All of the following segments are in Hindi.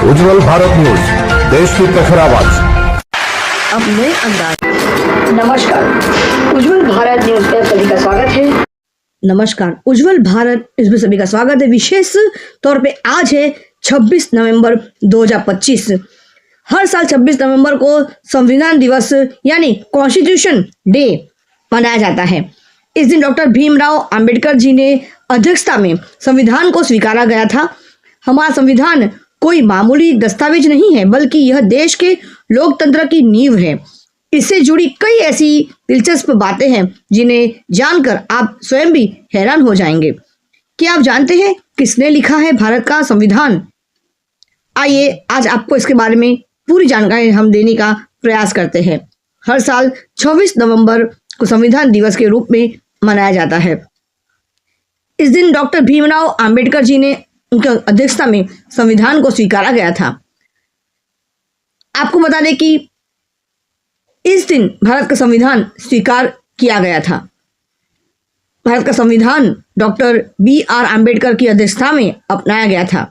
उज्जवल भारत न्यूज, देश की प्रखर आवाज। अब नए अंदाज। नमस्कार, उज्जवल भारत न्यूज में सभी का स्वागत है। नमस्कार, उज्जवल भारत इसमें सभी का स्वागत है। विशेष तौर पे आज है 26 नवंबर 2025। हर साल 26 नवंबर को संविधान दिवस यानी कॉन्स्टिट्यूशन डे मनाया जाता है। इस दिन डॉक्टर भीमराव अंबेडकर जी ने अध्यक्षता में संविधान को स्वीकारा गया था। हमारा संविधान कोई मामूली दस्तावेज नहीं है, बल्कि यह देश के लोकतंत्र की नींव है। इससे जुड़ी कई ऐसी दिलचस्प बातें हैं जिन्हें जानकर आप स्वयं भी हैरान हो जाएंगे। क्या आप जानते हैं किसने लिखा है भारत का संविधान? आइए आज आपको इसके बारे में पूरी जानकारी हम देने का प्रयास करते हैं। हर साल 26 नवंबर को संविधान दिवस के रूप में मनाया जाता है। इस दिन डॉक्टर भीमराव अंबेडकर जी ने उनकी अध्यक्षता में संविधान को स्वीकारा गया था। आपको बता दें कि इस दिन भारत का संविधान स्वीकार किया गया था। भारत का संविधान डॉक्टर BR अंबेडकर की अध्यक्षता में अपनाया गया था।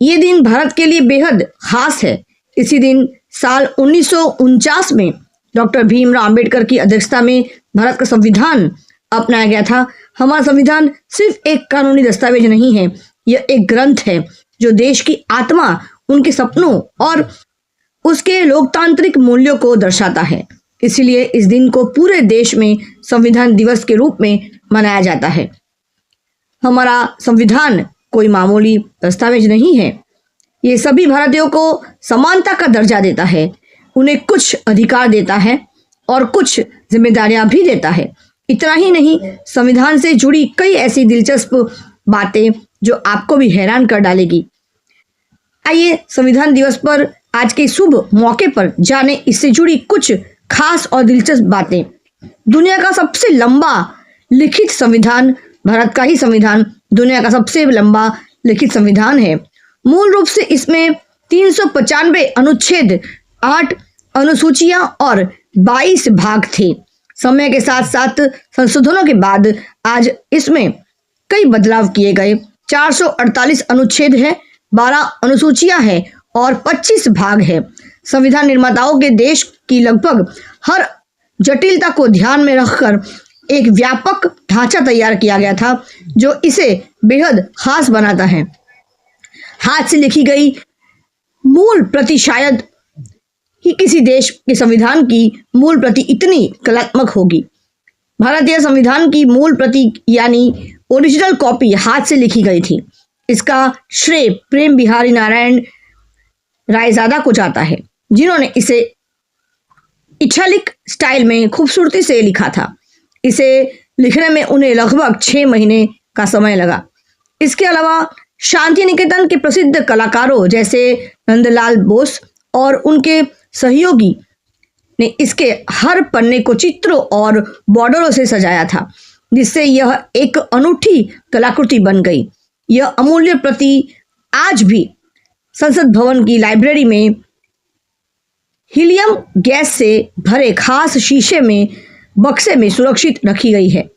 ये दिन भारत के लिए बेहद खास है। इसी दिन साल 1949 में डॉक्टर भीमराव अंबेडकर की अध्यक्षता में भारत का संविधान अपनाया गया था। हमारा संविधान सिर्फ एक कानूनी दस्तावेज नहीं है, यह एक ग्रंथ है जो देश की आत्मा, उनके सपनों और उसके लोकतांत्रिक मूल्यों को दर्शाता है। इसलिए इस दिन को पूरे देश में संविधान दिवस के रूप में मनाया जाता है। हमारा संविधान कोई मामूली दस्तावेज नहीं है। ये सभी भारतीयों को समानता का दर्जा देता है, उन्हें कुछ अधिकार देता है और कुछ जिम्मेदारियां भी देता है। इतना ही नहीं, संविधान से जुड़ी कई ऐसी दिलचस्प बातें जो आपको भी हैरान कर डालेगी। आइए संविधान दिवस पर आज के शुभ मौके पर जाने इससे जुड़ी कुछ खास और दिलचस्प बातें। दुनिया का सबसे लंबा लिखित संविधान भारत का ही संविधान दुनिया का सबसे लंबा लिखित संविधान है। मूल रूप से इसमें 395 अनुच्छेद, 8 अनुसूचियां और 22 भाग थे। समय के साथ साथ संशोधनों के बाद आज इसमें कई बदलाव किए गए। 448 अनुच्छेद है, 12 अनुसूचियां हैं और 25 भाग है। संविधान निर्माताओं के देश की लगभग हर जटिलता को ध्यान में रखकर एक व्यापक ढांचा तैयार किया गया था जो इसे बेहद खास बनाता है। हाथ से लिखी गई मूल प्रति शायद ही किसी देश के संविधान की मूल प्रति इतनी कलात्मक होगी। भारतीय संविधान की मूल प्रति यानी ओरिजिनल कॉपी हाथ से लिखी गई थी। इसका श्रेय प्रेम बिहारी नारायण रायजादा को जाता है, जिन्होंने इसे इटैलिक स्टाइल में खूबसूरती से लिखा था। इसे लिखने में उन्हें लगभग 6 महीने का समय लगा। इसके अलावा शांति निकेतन के प्रसिद्ध कलाकारों जैसे नंदलाल बोस और उनके सहयोगी ने इसके हर पन्ने को चित्रों और बॉर्डरों से सजाया था, जिससे यह एक अनूठी कलाकृति बन गई। यह अमूल्य प्रति आज भी संसद भवन की लाइब्रेरी में हीलियम गैस से भरे खास शीशे में बक्से में सुरक्षित रखी गई है।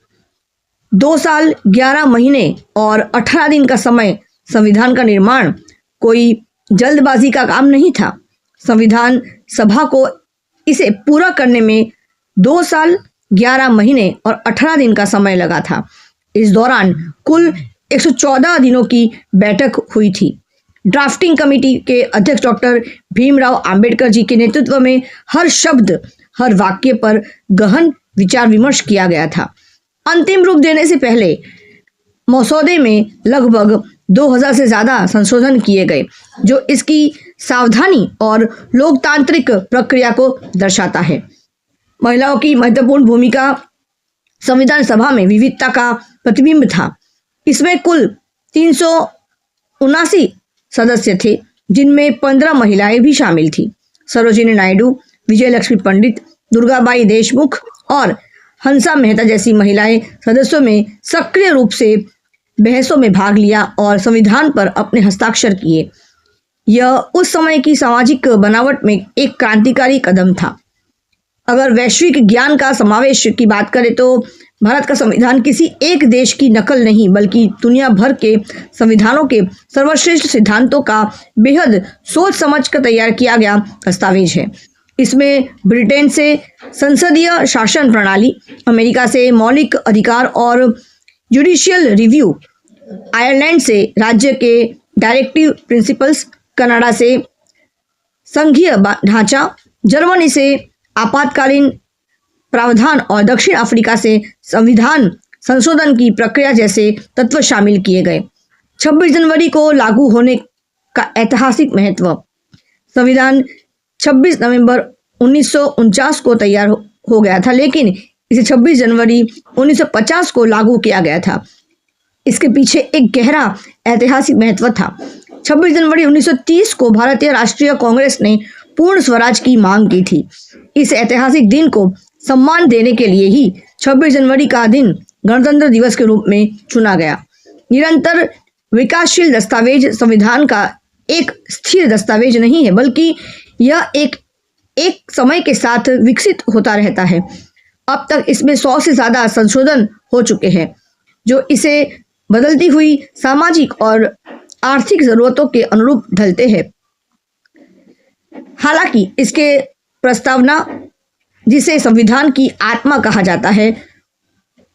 2 साल 11 महीने और 18 दिन का समय संविधान का निर्माण कोई जल्दबाजी का काम नहीं था। संविधान सभा को इसे पूरा करने में 2 साल 11 महीने और 18 दिन का समय लगा था। इस दौरान कुल 114 दिनों की बैठक हुई थी। ड्राफ्टिंग कमेटी के अध्यक्ष डॉक्टर भीमराव अंबेडकर जी के नेतृत्व में हर शब्द, हर वाक्य पर गहन विचार विमर्श किया गया था। अंतिम रूप देने से पहले मसौदे में लगभग 2000 से ज्यादा संशोधन किए गए, जो इसकी सावधानी और लोकतांत्रिक प्रक्रिया को दर्शाता है। महिलाओं की महत्वपूर्ण भूमिका संविधान सभा में विविधता का प्रतिबिंब था। इसमें कुल 379 सदस्य थे, जिनमें 15 महिलाएं भी शामिल थी। सरोजिनी नायडू, विजयलक्ष्मी पंडित, दुर्गाबाई देशमुख और हंसा मेहता जैसी महिलाएं सदस्यों में सक्रिय रूप से बहसों में भाग लिया और संविधान पर अपने हस्ताक्षर किए। यह उस समय की सामाजिक बनावट में एक क्रांतिकारी कदम था। अगर वैश्विक ज्ञान का समावेश की बात करें तो भारत का संविधान किसी एक देश की नकल नहीं बल्कि दुनिया भर के संविधानों के सर्वश्रेष्ठ सिद्धांतों का बेहद सोच समझ कर तैयार किया गया दस्तावेज है। इसमें ब्रिटेन से संसदीय शासन प्रणाली, अमेरिका से मौलिक अधिकार और जुडिशियल रिव्यू, आयरलैंड से राज्य के डायरेक्टिव प्रिंसिपल्स, कनाडा से संघीय ढांचा, जर्मनी से आपातकालीन प्रावधान और दक्षिण अफ्रीका से संविधान संशोधन की प्रक्रिया जैसे तत्व शामिल किए गए। 26 जनवरी को लागू होने का ऐतिहासिक महत्व। संविधान 26 नवंबर 1949 को तैयार हो गया था, लेकिन इसे 26 जनवरी 1950 को लागू किया गया था। इसके पीछे एक गहरा ऐतिहासिक महत्व था। 26 जनवरी 1930 को भारतीय राष्ट्रीय कांग्रेस ने पूर्ण स्वराज की मांग की थी। इस ऐतिहासिक दिन को सम्मान देने के लिए ही 26 जनवरी का दिन गणतंत्र दिवस के रूप में चुना गया। निरंतर विकासशील दस्तावेज संविधान का एक स्थिर दस्तावेज नहीं है, बल्कि यह एक समय के साथ विकसित होता रहता है। अब तक इसमें 100 से ज्यादा संशोधन हो चुके हैं, जो इसे बदलती हुई सामाजिक और आर्थिक जरूरतों के अनुरूप ढलते हैं। हालांकि इसके प्रस्तावना, जिसे संविधान की आत्मा कहा जाता है,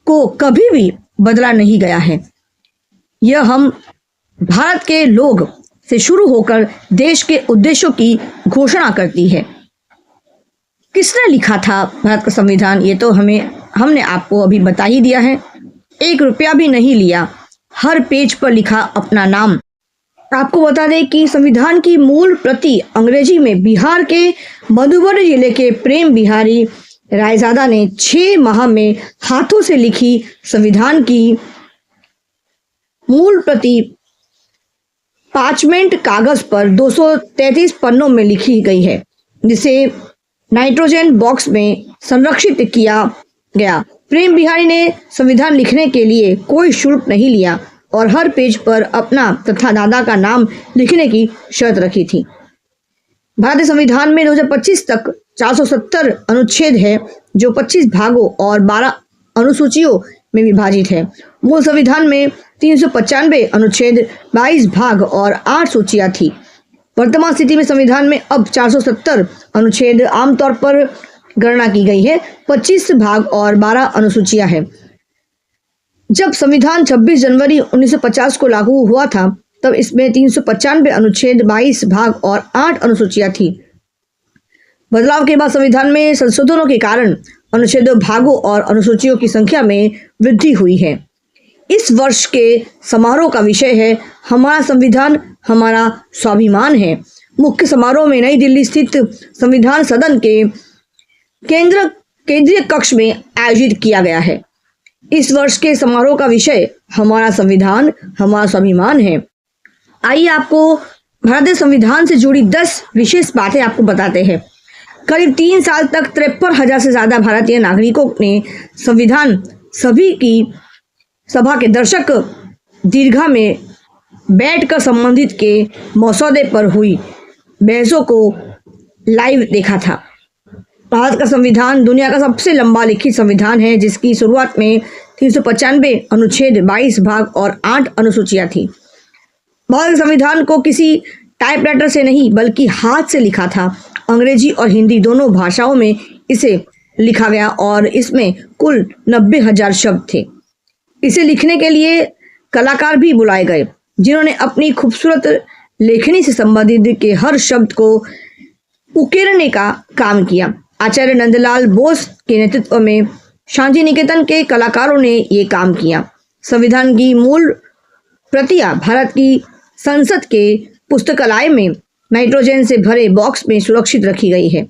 को कभी भी बदला नहीं गया है। यह हम भारत के लोग से शुरू होकर देश के उद्देश्यों की घोषणा करती है। किसने लिखा था भारत का संविधान, ये तो हमने आपको अभी बता ही दिया है। 1 रुपया भी नहीं लिया, हर पेज पर लिखा अपना नाम। आपको बता दें कि संविधान की मूल प्रति अंग्रेजी में बिहार के मधुबनी जिले के प्रेम बिहारी रायजादा ने 6 माह में हाथों से लिखी संविधान की मूल प्रति पार्चमेंट कागज पर 233 पन्नों में लिखी गई है, जिसे नाइट्रोजन बॉक्स में संरक्षित किया गया। प्रेम बिहारी ने संविधान लिखने के लिए कोई शुल्क नहीं लिया और हर पेज पर अपना तथा दादा का नाम लिखने की शर्त रखी थी। भारतीय संविधान में 2025 तक 470 अनुच्छेद है, जो 25 भागों और 12 अनुसूचियों में विभाजित है। मूल संविधान में 395 अनुच्छेद, 22 भाग और 8 सूचियां थी। वर्तमान स्थिति में संविधान में अब 470 अनुच्छेद आमतौर पर गणना की गई है, 25 भाग और 12 अनुसूचियां हैं। जब संविधान 26 जनवरी 1950 को लागू हुआ था, तब इसमें 395 अनुच्छेद, 22 भाग और 8 अनुसूचियां थी। बदलाव के बाद संविधान में संशोधनों के कारण अनुच्छेदों, भागों और अनुसूचियों की संख्या में वृद्धि हुई है। इस वर्ष के समारोह का विषय है हमारा संविधान हमारा स्वाभिमान है। मुख्य समारोह में नई दिल्ली स्थित संविधान सदन के केंद्रीय कक्ष में आयोजित किया गया है। इस वर्ष के समारोह का विषय हमारा संविधान हमारा स्वाभिमान है। आइए आपको भारतीय संविधान से जुड़ी 10 विशेष बातें आपको बताते हैं। करीब 3 साल तक 53,000 से ज्यादा भारतीय नागरिकों ने संविधान सभा के दर्शक दीर्घा में बैठकर संबंधित के मसौदे पर हुई बहसों को लाइव देखा था। भारत का संविधान दुनिया का सबसे लंबा लिखित संविधान है, जिसकी शुरुआत में 395 अनुच्छेद, 22 भाग और 8 अनुसूचियां थी। भारत के संविधान को किसी टाइपराइटर से नहीं बल्कि हाथ से लिखा था। अंग्रेजी और हिंदी दोनों भाषाओं में इसे लिखा गया और इसमें कुल 90,000 शब्द थे। इसे लिखने के लिए कलाकार भी बुलाए गए, जिन्होंने अपनी खूबसूरत लेखनी से संबंधित के हर शब्द को उकेरने का काम किया। आचार्य नंदलाल बोस के नेतृत्व में शांति निकेतन के कलाकारों ने ये काम किया। संविधान की मूल प्रतियां भारत की संसद के पुस्तकालय में नाइट्रोजन से भरे बॉक्स में सुरक्षित रखी गई है।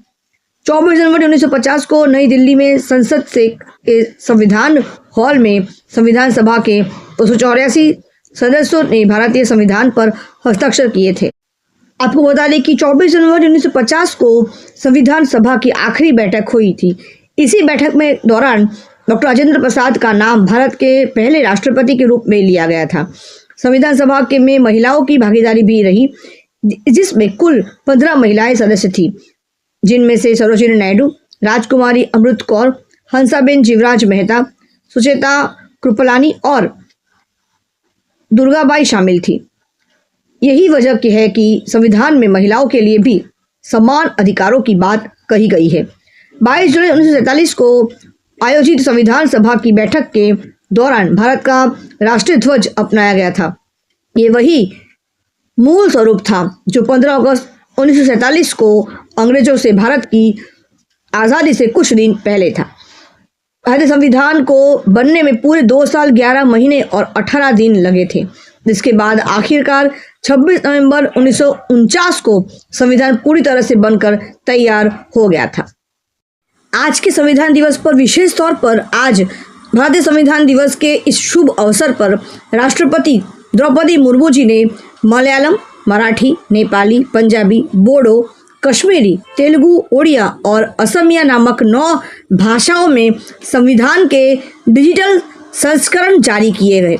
24 जनवरी 1950 को नई दिल्ली में संसद के संविधान हॉल में संविधान सभा के 284 सदस्यों ने भारतीय संविधान पर हस्ताक्षर किए थे। आपको बता दें कि 24 जनवरी 1950 को संविधान सभा की आखिरी बैठक हुई थी। इसी बैठक में दौरान डॉक्टर राजेंद्र प्रसाद का नाम भारत के पहले राष्ट्रपति के रूप में लिया गया था। संविधान सभा के में महिलाओं की भागीदारी भी रही, जिसमें कुल 15 महिलाएं सदस्य थी, जिनमें से सरोजिनी नायडू, राजकुमारी अमृत कौर, हंसाबेन जीवराज मेहता, सुचेता कृपलानी और दुर्गाबाई शामिल थी। यही वजह की है कि संविधान में महिलाओं के लिए भी समान अधिकारों की बात कही गई है। 22 जुलाई 1947 को आयोजित संविधान सभा की बैठक के दौरान भारत का राष्ट्रीय ध्वज अपनाया गया था। ये वही मूल स्वरूप था जो 15 अगस्त 1947 को अंग्रेजों से भारत की आज़ादी से कुछ दिन पहले था। भारतीय संविधान को बनने में पूरे 2 साल 11 महीने और 18 दिन लगे थे, जिसके बाद आखिरकार 26 नवंबर 1949 को संविधान पूरी तरह से बनकर तैयार हो गया था। आज के संविधान दिवस पर विशेष तौर पर आज भारतीय संविधान दिवस के इस शुभ अवसर पर राष्ट्रपति द्रौपदी मुर्मू जी ने मलयालम, मराठी, नेपाली, पंजाबी, बोडो, कश्मीरी, तेलुगु, ओडिया और असमिया नामक 9 भाषाओं में संविधान के डिजिटल संस्करण जारी किए गए।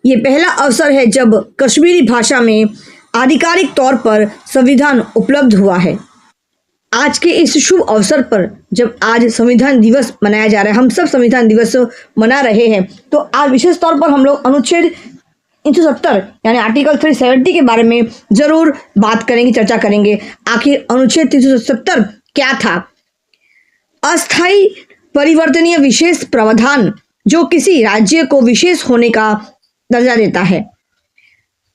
ये पहला अवसर है जब कश्मीरी भाषा में आधिकारिक तौर पर संविधान उपलब्ध हुआ है। आज के इस शुभ अवसर पर जब आज संविधान दिवस मनाया जा रहा है, हम सब संविधान दिवस मना रहे हैं, तो आज विशेष तौर पर हम लोग अनुच्छेद 370 यानी आर्टिकल 370 के बारे में जरूर बात करेंगे, चर्चा करेंगे। आखिर अनुच्छेद 370 क्या था? अस्थायी परिवर्तनीय विशेष प्रावधान जो किसी राज्य को विशेष होने का दर्जा देता है।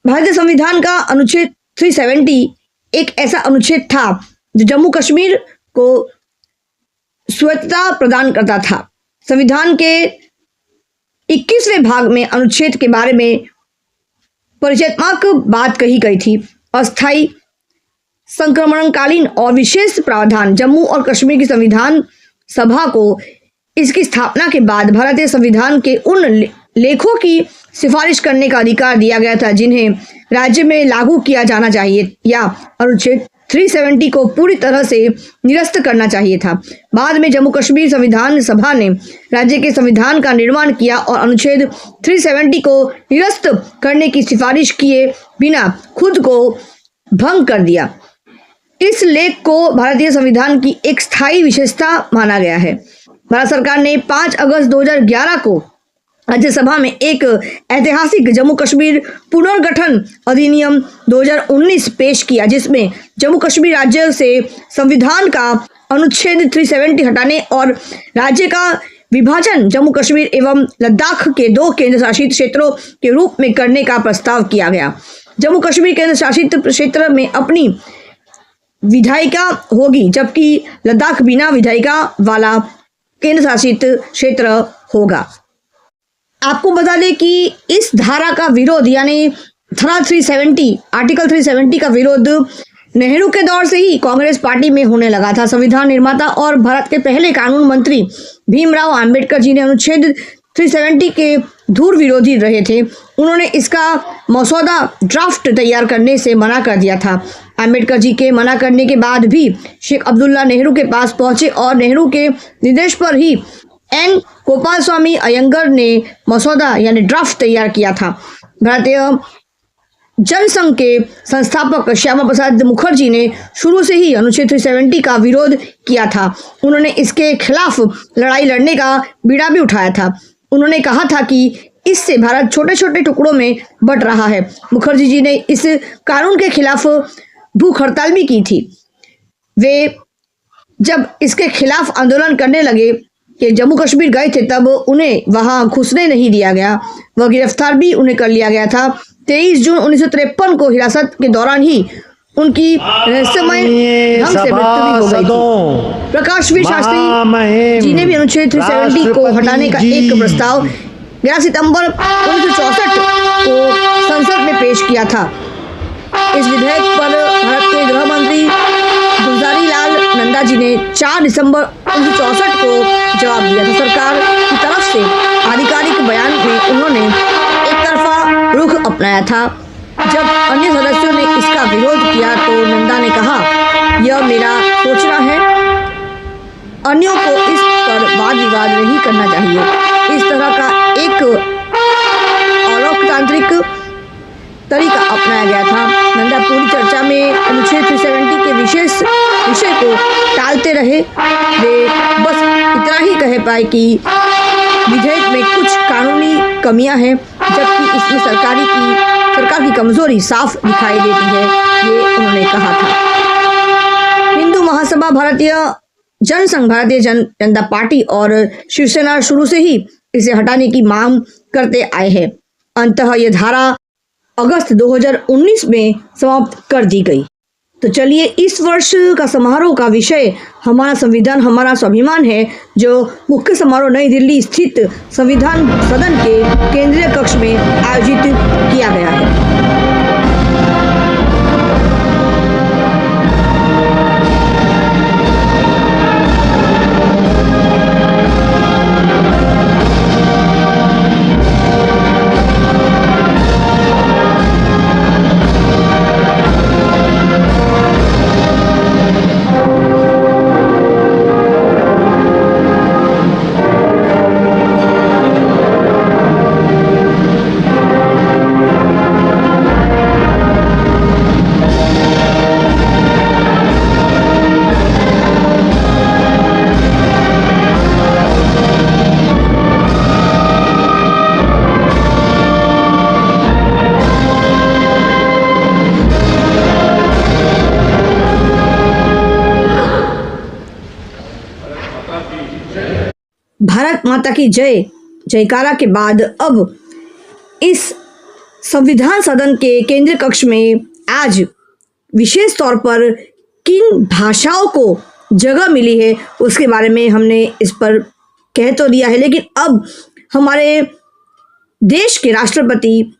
भारतीय संविधान का अनुच्छेद 370 एक ऐसा अनुच्छेद था जो जम्मू कश्मीर को स्वायत्तता प्रदान करता था। संविधान के 21वें भाग में अनुच्छेद के बारे में परिचयात्मक बात कही गई थी। अस्थायी, संक्रमणकालीन और विशेष प्रावधान जम्मू और कश्मीर की संविधान सभा को इसकी स्थापना के बाद भारतीय संविधान के उन लेखों की सिफारिश करने का अधिकार दिया गया था जिन्हें राज्य में लागू किया जाना चाहिए या अनुच्छेद 370 को पूरी तरह से निरस्त करना चाहिए था। बाद में जम्मू कश्मीर संविधान सभा ने राज्य के संविधान का निर्माण किया और अनुच्छेद 370 को निरस्त करने की सिफारिश किए बिना खुद को भंग कर दिया। इस लेख को भारतीय संविधान की एक स्थायी विशेषता माना गया है। भारत सरकार ने 5 अगस्त 2011 को राज्यसभा में एक ऐतिहासिक जम्मू कश्मीर पुनर्गठन अधिनियम 2019 पेश किया, जिसमें जम्मू कश्मीर राज्य से संविधान का अनुच्छेद 370 हटाने और राज्य का विभाजन जम्मू कश्मीर एवं लद्दाख के 2 केंद्र शासित क्षेत्रों के रूप में करने का प्रस्ताव किया गया। जम्मू कश्मीर केंद्र शासित क्षेत्र में अपनी विधायिका होगी, जबकि लद्दाख बिना विधायिका वाला केंद्र शासित क्षेत्र होगा। आपको बता दें कि इस धारा का विरोध यानी धारा 370 आर्टिकल 370 का विरोध नेहरू के दौर से ही कांग्रेस पार्टी में होने लगा था। संविधान निर्माता और भारत के पहले कानून मंत्री भीमराव अंबेडकर जी ने अनुच्छेद 370 के धूर विरोधी रहे थे। उन्होंने इसका मसौदा ड्राफ्ट तैयार करने से मना कर दिया था। अंबेडकर जी के मना करने के बाद भी शेख अब्दुल्ला नेहरू के पास पहुंचे और नेहरू के निर्देश पर ही एन गोपाल स्वामी अयंगर ने मसौदा यानी ड्राफ्ट तैयार किया था। भारतीय जनसंघ के संस्थापक श्यामा प्रसाद मुखर्जी ने शुरू से ही अनुच्छेद 370 का विरोध किया था। उन्होंने इसके खिलाफ लड़ाई लड़ने का बीड़ा भी उठाया था। उन्होंने कहा था कि इससे भारत छोटे छोटे टुकड़ों में बंट रहा है। मुखर्जी जी ने इस कानून के खिलाफ भूख हड़ताल भी की थी। वे जब इसके खिलाफ आंदोलन करने लगे कि जम्मू कश्मीर गए थे, तब उन्हें वहां घुसने नहीं दिया गया। वह गिरफ्तार भी उन्हें कर लिया गया था। 23 जून 1953 को हिरासत के दौरान ही उनकी रहस्यमय ढंग से मृत्यु भी हो गई थी। प्रकाशवीर शास्त्री जी ने भी अनुच्छेद 370 को हटाने का एक प्रस्ताव 11 सितंबर 1964 को संसद में पेश किया था। इस विधेयक पर भारत के गृह मंत्री गुलजारी लाल नंदा जी ने 4 दिसंबर 1964 को जवाब दिया था। सरकार की तरफ से आधिकारिक बयान में उन्होंने एक तरफा रुख अपनाया था। जब अन्य सदस्यों ने इसका विरोध किया तो नंदा ने कहा, यह मेरा सोचना है, अन्यों को इस पर वाद विवाद नहीं करना चाहिए। इस तरह का एक अलोकतांत्रिक तरीका अपनाया गया था। नंदा पूरी चर्चा में अनुच्छेद 370 के विषय को टालते रहे। वे बस इतना ही कह पाए कि विधेयक में कुछ कानूनी कमियां हैं, जबकि इसमें सरकार की कमजोरी साफ दिखाई देती है, ये उन्होंने कहा था। हिंदू महासभा, भारतीय जनसंघ, भारतीय जनता पार्टी और शिवसेना शुरू से ही इसे हटाने की मांग करते आए हैं। अंततः यह धारा अगस्त 2019 में समाप्त कर दी गई। तो चलिए, इस वर्ष का समारोह का विषय हमारा संविधान हमारा स्वाभिमान है, जो मुख्य समारोह नई दिल्ली स्थित संविधान सदन के केंद्रीय कक्ष में आयोजित किया गया है। भारत माता की जय जयकारा के बाद अब इस संविधान सदन के केंद्रीय कक्ष में आज विशेष तौर पर किन भाषाओं को जगह मिली है उसके बारे में हमने इस पर कह तो दिया है, लेकिन अब हमारे देश के राष्ट्रपति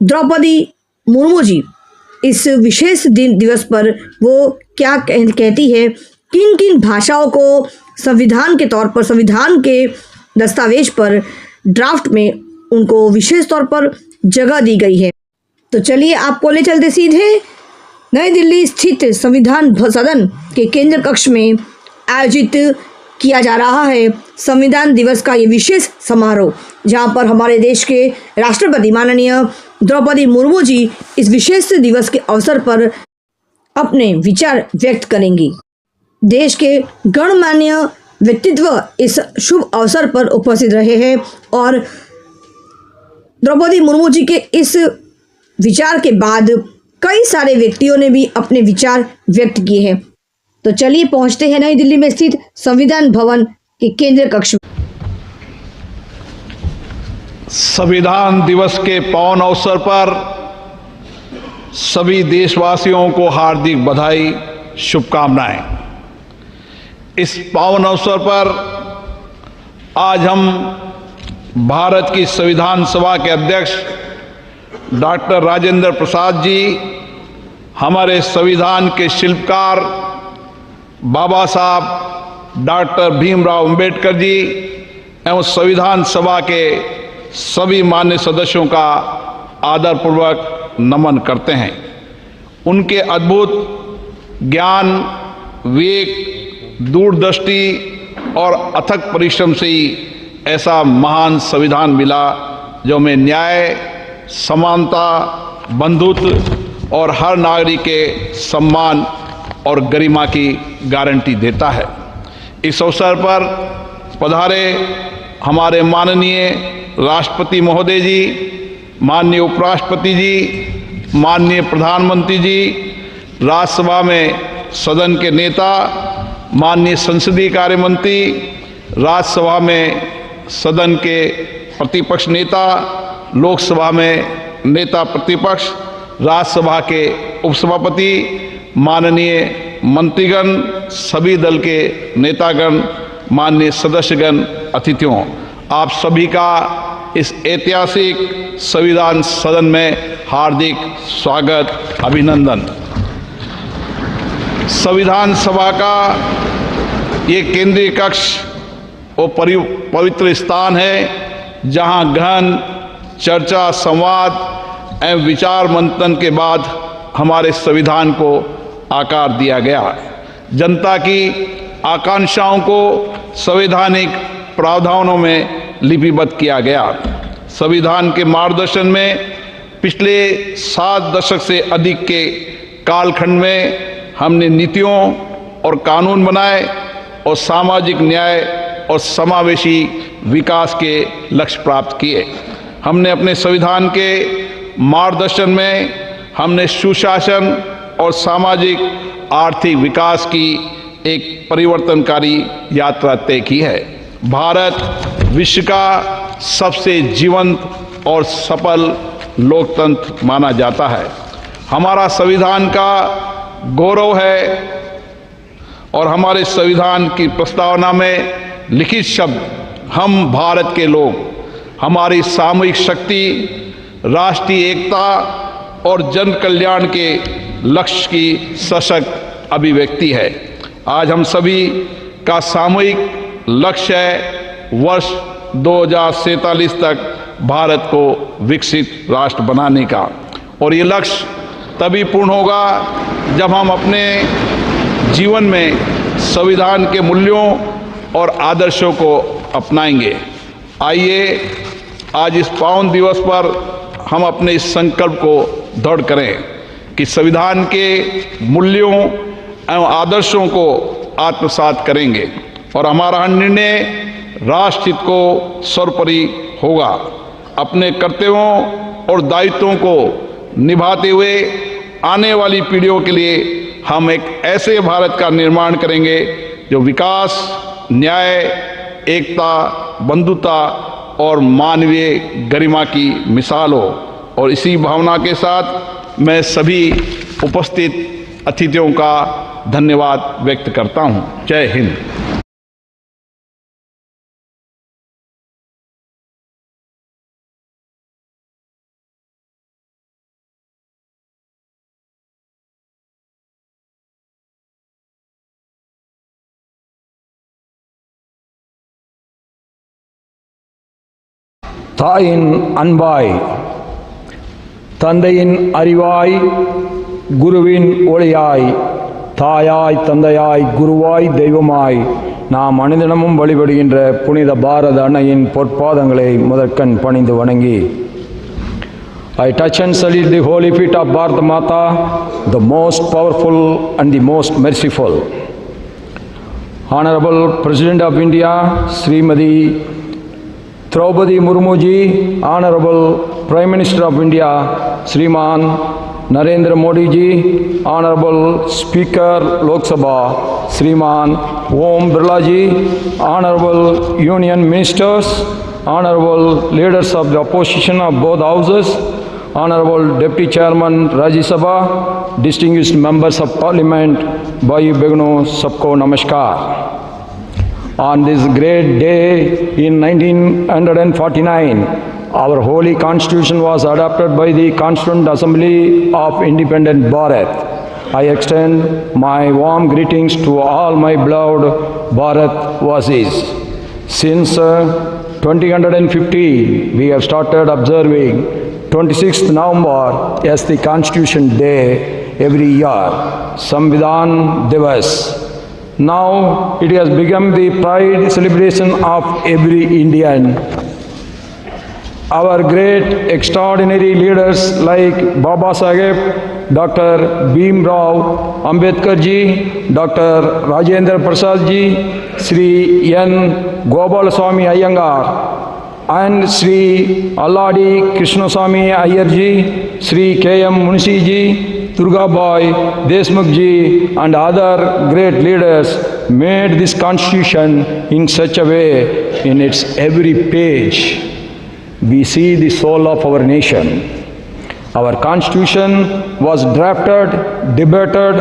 द्रौपदी मुर्मू जी इस विशेष दिवस पर वो क्या कहती है, किन किन भाषाओं को संविधान के तौर पर, संविधान के दस्तावेज पर ड्राफ्ट में उनको विशेष तौर पर जगह दी गई है। तो चलिए आपको ले चलते सीधे नई दिल्ली स्थित संविधान सदन के केंद्र कक्ष में आयोजित किया जा रहा है संविधान दिवस का ये विशेष समारोह, जहां पर हमारे देश के राष्ट्रपति माननीय द्रौपदी मुर्मू जी इस विशेष दिवस के अवसर पर अपने विचार व्यक्त करेंगी। देश के गणमान्य व्यक्तित्व इस शुभ अवसर पर उपस्थित रहे हैं और द्रौपदी मुर्मू जी के इस विचार के बाद कई सारे व्यक्तियों ने भी अपने विचार व्यक्त किए हैं। तो चलिए पहुंचते हैं नई दिल्ली में स्थित संविधान भवन के केंद्रीय कक्ष में। संविधान दिवस के पावन अवसर पर सभी देशवासियों को हार्दिक बधाई, शुभकामनाएं। इस पावन अवसर पर आज हम भारत की संविधान सभा के अध्यक्ष डॉक्टर राजेंद्र प्रसाद जी, हमारे संविधान के शिल्पकार बाबा साहब डॉक्टर भीमराव अंबेडकर जी एवं संविधान सभा के सभी मान्य सदस्यों का आदरपूर्वक नमन करते हैं। उनके अद्भुत ज्ञान, विवेक, दूरदृष्टि और अथक परिश्रम से ही ऐसा महान संविधान मिला जो हमें न्याय, समानता, बंधुत्व और हर नागरिक के सम्मान और गरिमा की गारंटी देता है। इस अवसर पर पधारे हमारे माननीय राष्ट्रपति महोदय जी, माननीय उपराष्ट्रपति जी, माननीय प्रधानमंत्री जी, राज्यसभा में सदन के नेता, माननीय संसदीय कार्य मंत्री, राज्यसभा में सदन के प्रतिपक्ष नेता, लोकसभा में नेता प्रतिपक्ष, राज्यसभा के उपसभापति, माननीय मंत्रीगण, सभी दल के नेतागण, माननीय सदस्यगण, अतिथियों, आप सभी का इस ऐतिहासिक संविधान सदन में हार्दिक स्वागत, अभिनंदन। संविधान सभा का ये केंद्रीय कक्ष वो पवित्र स्थान है जहां गहन चर्चा, संवाद एवं विचार मंथन के बाद हमारे संविधान को आकार दिया गया। जनता की आकांक्षाओं को संवैधानिक प्रावधानों में लिपिबद्ध किया गया। संविधान के मार्गदर्शन में पिछले 7 दशक से अधिक के कालखंड में हमने नीतियों और कानून बनाए और सामाजिक न्याय और समावेशी विकास के लक्ष्य प्राप्त किए। हमने अपने संविधान के मार्गदर्शन में हमने सुशासन और सामाजिक आर्थिक विकास की एक परिवर्तनकारी यात्रा तय की है। भारत विश्व का सबसे जीवंत और सफल लोकतंत्र माना जाता है। हमारा संविधान का गौरव है और हमारे संविधान की प्रस्तावना में लिखित शब्द हम भारत के लोग हमारी सामूहिक शक्ति, राष्ट्रीय एकता और जन कल्याण के लक्ष्य की सशक्त अभिव्यक्ति है। आज हम सभी का सामूहिक लक्ष्य है वर्ष 2047 तक भारत को विकसित राष्ट्र बनाने का, और ये लक्ष्य तभी पूर्ण होगा जब हम अपने जीवन में संविधान के मूल्यों और आदर्शों को अपनाएंगे। आइए आज इस पावन दिवस पर हम अपने इस संकल्प को दृढ़ करें कि संविधान के मूल्यों एवं आदर्शों को आत्मसात करेंगे और हमारा निर्णय राष्ट्र हित को सर्वोपरि होगा। अपने कर्तव्यों और दायित्वों को निभाते हुए आने वाली पीढ़ियों के लिए हम एक ऐसे भारत का निर्माण करेंगे जो विकास, न्याय, एकता, बंधुता और मानवीय गरिमा की मिसाल हो। और इसी भावना के साथ मैं सभी उपस्थित अतिथियों का धन्यवाद व्यक्त करता हूं। जय हिंद। தாயின் அன்பாய், தந்தையின் அறிவாய், குருவின் ஒளியாய், தாயாய் தந்தையாய் குருவாய் தெய்வமாய் நாம் அனுதினமும் வழிபடுகின்ற புனித பாரத அன்னையின் பொற்பாதங்களை முதற்கண் பணிந்து வணங்கி, I touch and salute the holy feet of Bharata Mata, the most powerful and the most merciful. Honorable President of India, Srimati Draupadi Murmu ji, Honorable Prime Minister of India, Shriman Narendra Modi ji, Honorable Speaker Lok Sabha, Shriman Om Birla ji, Honorable Union Ministers, Honorable Leaders of the Opposition of both Houses, Honorable Deputy Chairman Rajya Sabha, distinguished members of Parliament, Bhai Begno, sabko namaskar. On this great day in 1949, our holy constitution was adopted by the Constituent Assembly of Independent Bharat. I extend my warm greetings to all my beloved Bharat Vasis. Since 2015, we have started observing 26th November as the Constitution Day every year, Samvidhan Divas. Now it has become the pride celebration of every Indian. Our great extraordinary leaders like Baba Saheb, Dr. Bhim Rao Ambedkar ji, Dr. Rajendra Prasad ji, Sri N. Gopalaswamy Iyengar, and Sri Alladi Krishnaswamy Iyer ji, Sri K.M. Munshi ji, Durgabai Deshmukh ji, and other great leaders made this constitution in such a way, in its every page we see the soul of our nation. Our constitution was drafted, debated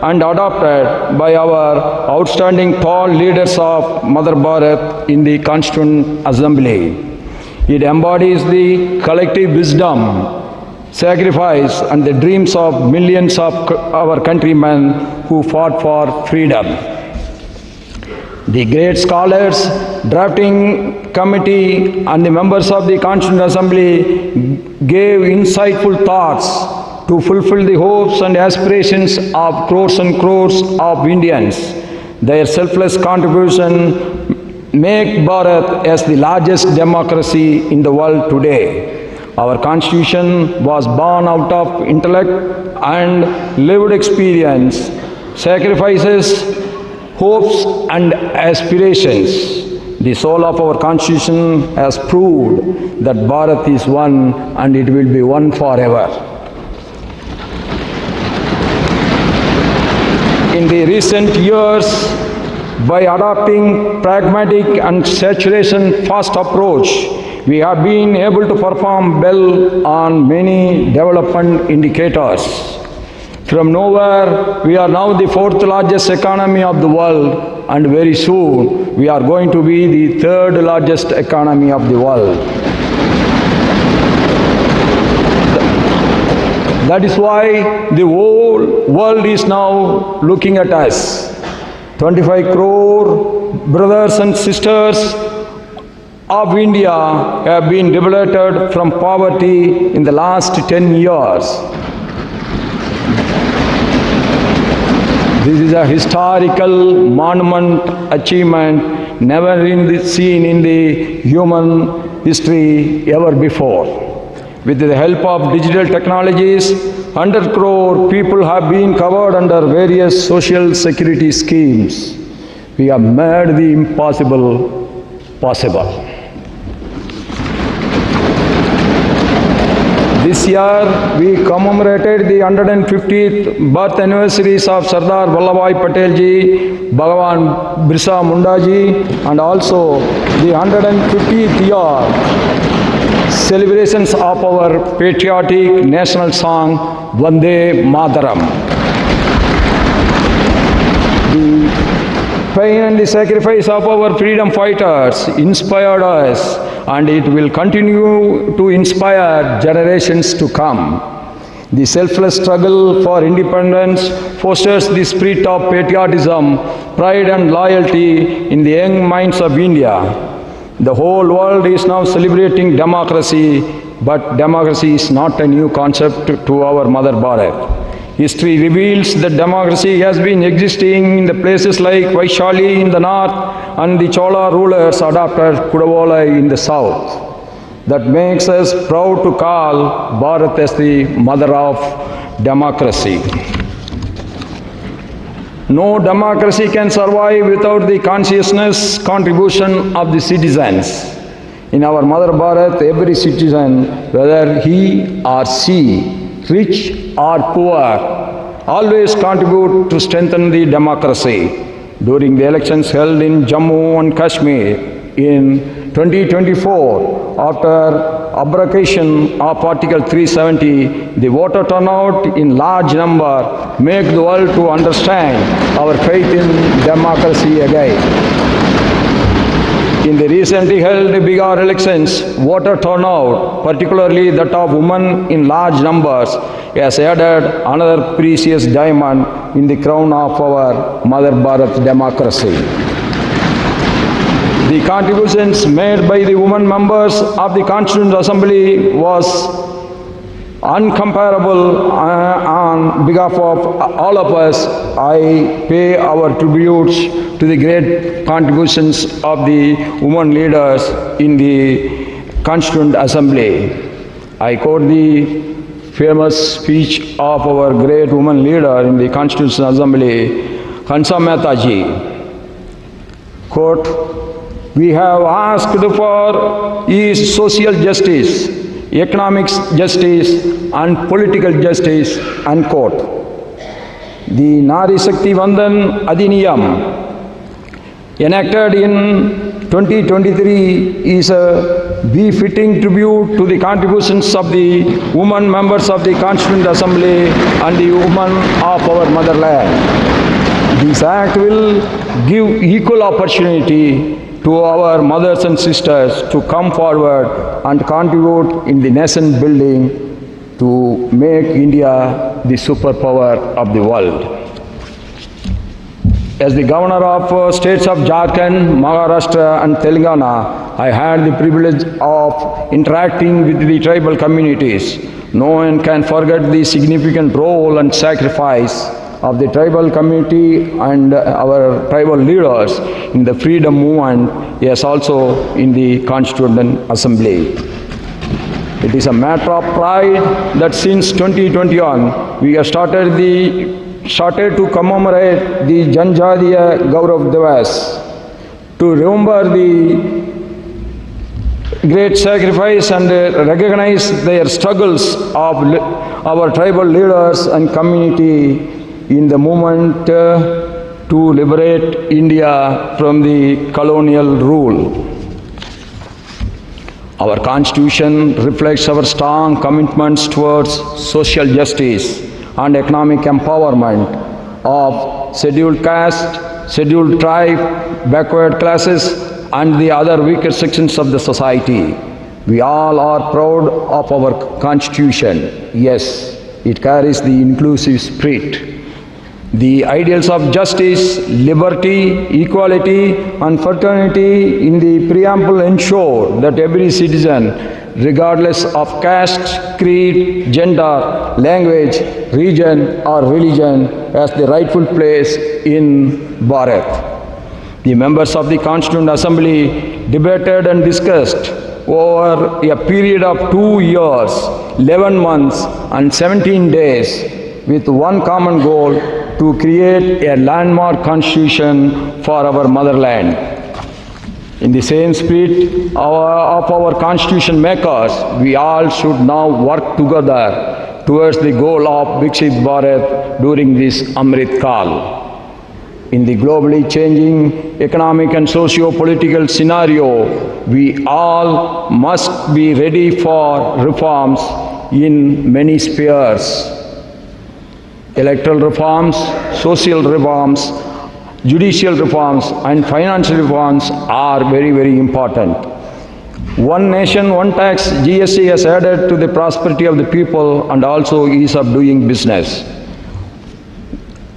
and adopted by our outstanding tall leaders of Mother Bharat in the Constituent Assembly. It embodies the collective wisdom, sacrifice and the dreams of millions of our countrymen who fought for freedom. The great scholars, drafting committee and the members of the Constituent Assembly gave insightful thoughts to fulfill the hopes and aspirations of crores and crores of Indians. Their selfless contribution make Bharat as the largest democracy in the world today. Our Constitution was born out of intellect and lived experience, sacrifices, hopes and aspirations. The soul of our constitution has proved that Bharat is one and it will be one forever. In the recent years, by adopting pragmatic and saturation-first approach, we have been able to perform well on many development indicators. From nowhere, we are now the fourth largest economy of the world, and very soon we are going to be the third largest economy of the world. That is why the whole world is now looking at us. 25 crore brothers and sisters of India have been liberated from poverty in the last 10 years. This is a historical monument achievement never seen in the human history ever before. With the help of digital technologies, 100 crore people have been covered under various social security schemes. We have made the impossible possible. This year, we commemorated the 150th birth anniversaries of Sardar Vallabhbhai Patel ji, Bhagwan Birsa Munda ji, and also the 150th year celebrations of our patriotic national song, Vande Mataram. The pain and the sacrifice of our freedom fighters inspired us, and it will continue to inspire generations to come. The selfless struggle for independence fosters the spirit of patriotism, pride and loyalty in the young minds of India. The whole world is now celebrating democracy, but democracy is not a new concept to our mother Bharat. History reveals that democracy has been existing in the places like Vaishali in the north and the Chola rulers adopted Kudavolai in the south. That makes us proud to call Bharat as the mother of democracy. No democracy can survive without the consciousness contribution of the citizens. In our mother Bharat, every citizen, whether he or she, rich or poor, always contribute to strengthen the democracy. During the elections held in Jammu and Kashmir in 2024, after abrogation of Article 370, the voter turnout in large number make the world to understand our faith in democracy again. In the recently held Bihar elections, voter turnout, particularly that of women in large numbers, has added another precious diamond in the crown of our Mother Bharat democracy. The contributions made by the women members of the Constituent Assembly was uncomparable. On behalf of all of us, I pay our tributes to the great contributions of the women leaders in the Constituent Assembly. I quote the famous speech of our great woman leader in the Constituent Assembly, Hansa Mehta ji. Quote, "We have asked for is social justice, economic justice and political justice," unquote. The Nari Shakti Vandan Adhiniyam enacted in 2023 is a befitting tribute to the contributions of the women members of the Constituent Assembly and the women of our motherland. This act will give equal opportunity to our mothers and sisters to come forward and contribute in the nation building to make India the superpower of the world. As the governor of states of Jharkhand, Maharashtra and Telangana, I had the privilege of interacting with the tribal communities. No one can forget the significant role and sacrifice of the tribal community and our tribal leaders in the freedom movement, yes, also in the Constituent Assembly. It is a matter of pride that since 2021, we have started to commemorate the Janjadiya Gaurav Divas to to remember the great sacrifice and recognize their struggles of our tribal leaders and community in the movement to liberate India from the colonial rule. Our Constitution reflects our strong commitments towards social justice and economic empowerment of scheduled caste, scheduled tribe, backward classes, and the other weaker sections of the society. We all are proud of our Constitution. Yes, it carries the inclusive spirit. The ideals of justice, liberty, equality, and fraternity in the preamble ensure that every citizen, regardless of caste, creed, gender, language, region, or religion, has the rightful place in Bharat. The members of the Constituent Assembly debated and discussed over a period of 2 years, 11 months, and 17 days with one common goal: to create a landmark constitution for our motherland. In the same spirit of our constitution makers, we all should now work together towards the goal of Viksit Bharat during this Amrit Kal. In the globally changing economic and socio-political scenario, we all must be ready for reforms in many spheres. Electoral reforms, social reforms, judicial reforms, and financial reforms are very, very important. One nation, one tax, GST has added to the prosperity of the people and also ease of doing business.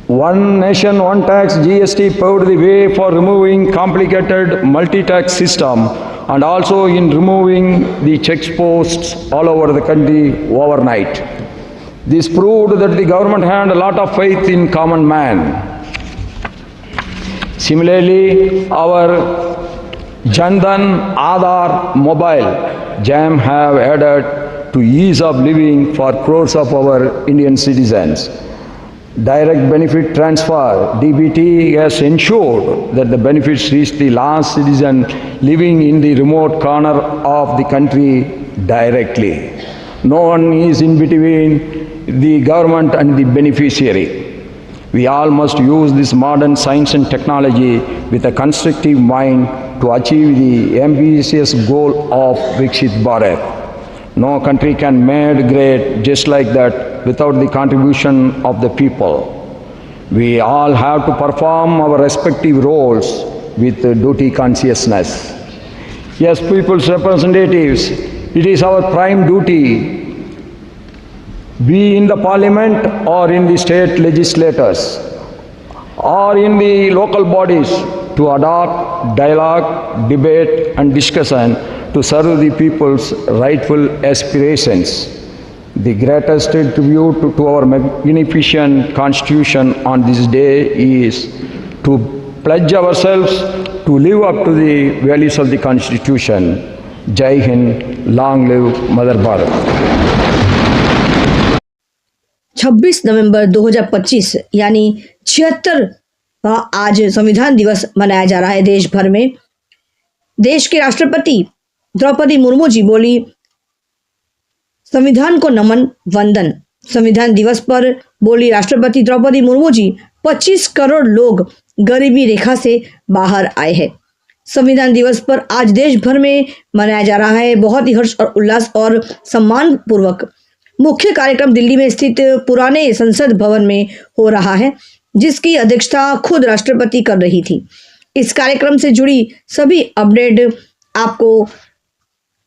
One nation, one tax, GST paved the way for removing complicated multi-tax system and also in removing the check posts all over the country overnight. This proved that the government had a lot of faith in common man. Similarly, our Jandan Aadhaar mobile JAM have added to ease of living for crores of our Indian citizens. Direct benefit transfer, DBT, has ensured that the benefits reach the last citizen living in the remote corner of the country directly. No one is in between the government and the beneficiary. We all must use this modern science and technology with a constructive mind to achieve the ambitious goal of Viksit Bharat. No country can be made great just like that without the contribution of the people. We all have to perform our respective roles with duty consciousness. As people's representatives, it is our prime duty, be in the parliament or in the state legislators or in the local bodies, to adopt dialogue, debate, and discussion to serve the people's rightful aspirations. The greatest tribute to our magnificent Constitution on this day is to pledge ourselves to live up to the values of the Constitution. Jai Hind, long live Mother Bharat. 26 नवंबर 2025 यानी 76वां आज संविधान दिवस मनाया जा रहा है देश भर में। देश के राष्ट्रपति द्रौपदी मुर्मू जी बोली, संविधान को नमन वंदन। संविधान दिवस पर बोली राष्ट्रपति द्रौपदी मुर्मू जी, 25 करोड़ लोग गरीबी रेखा से बाहर आए हैं। संविधान दिवस पर आज देश भर में मनाया जा रहा है बहुत ही हर्ष और उल्लास और सम्मान पूर्वक। मुख्य कार्यक्रम दिल्ली में स्थित पुराने संसद भवन में हो रहा है, जिसकी अध्यक्षता खुद राष्ट्रपति कर रही थी। इस कार्यक्रम से जुड़ी सभी अपडेट आपको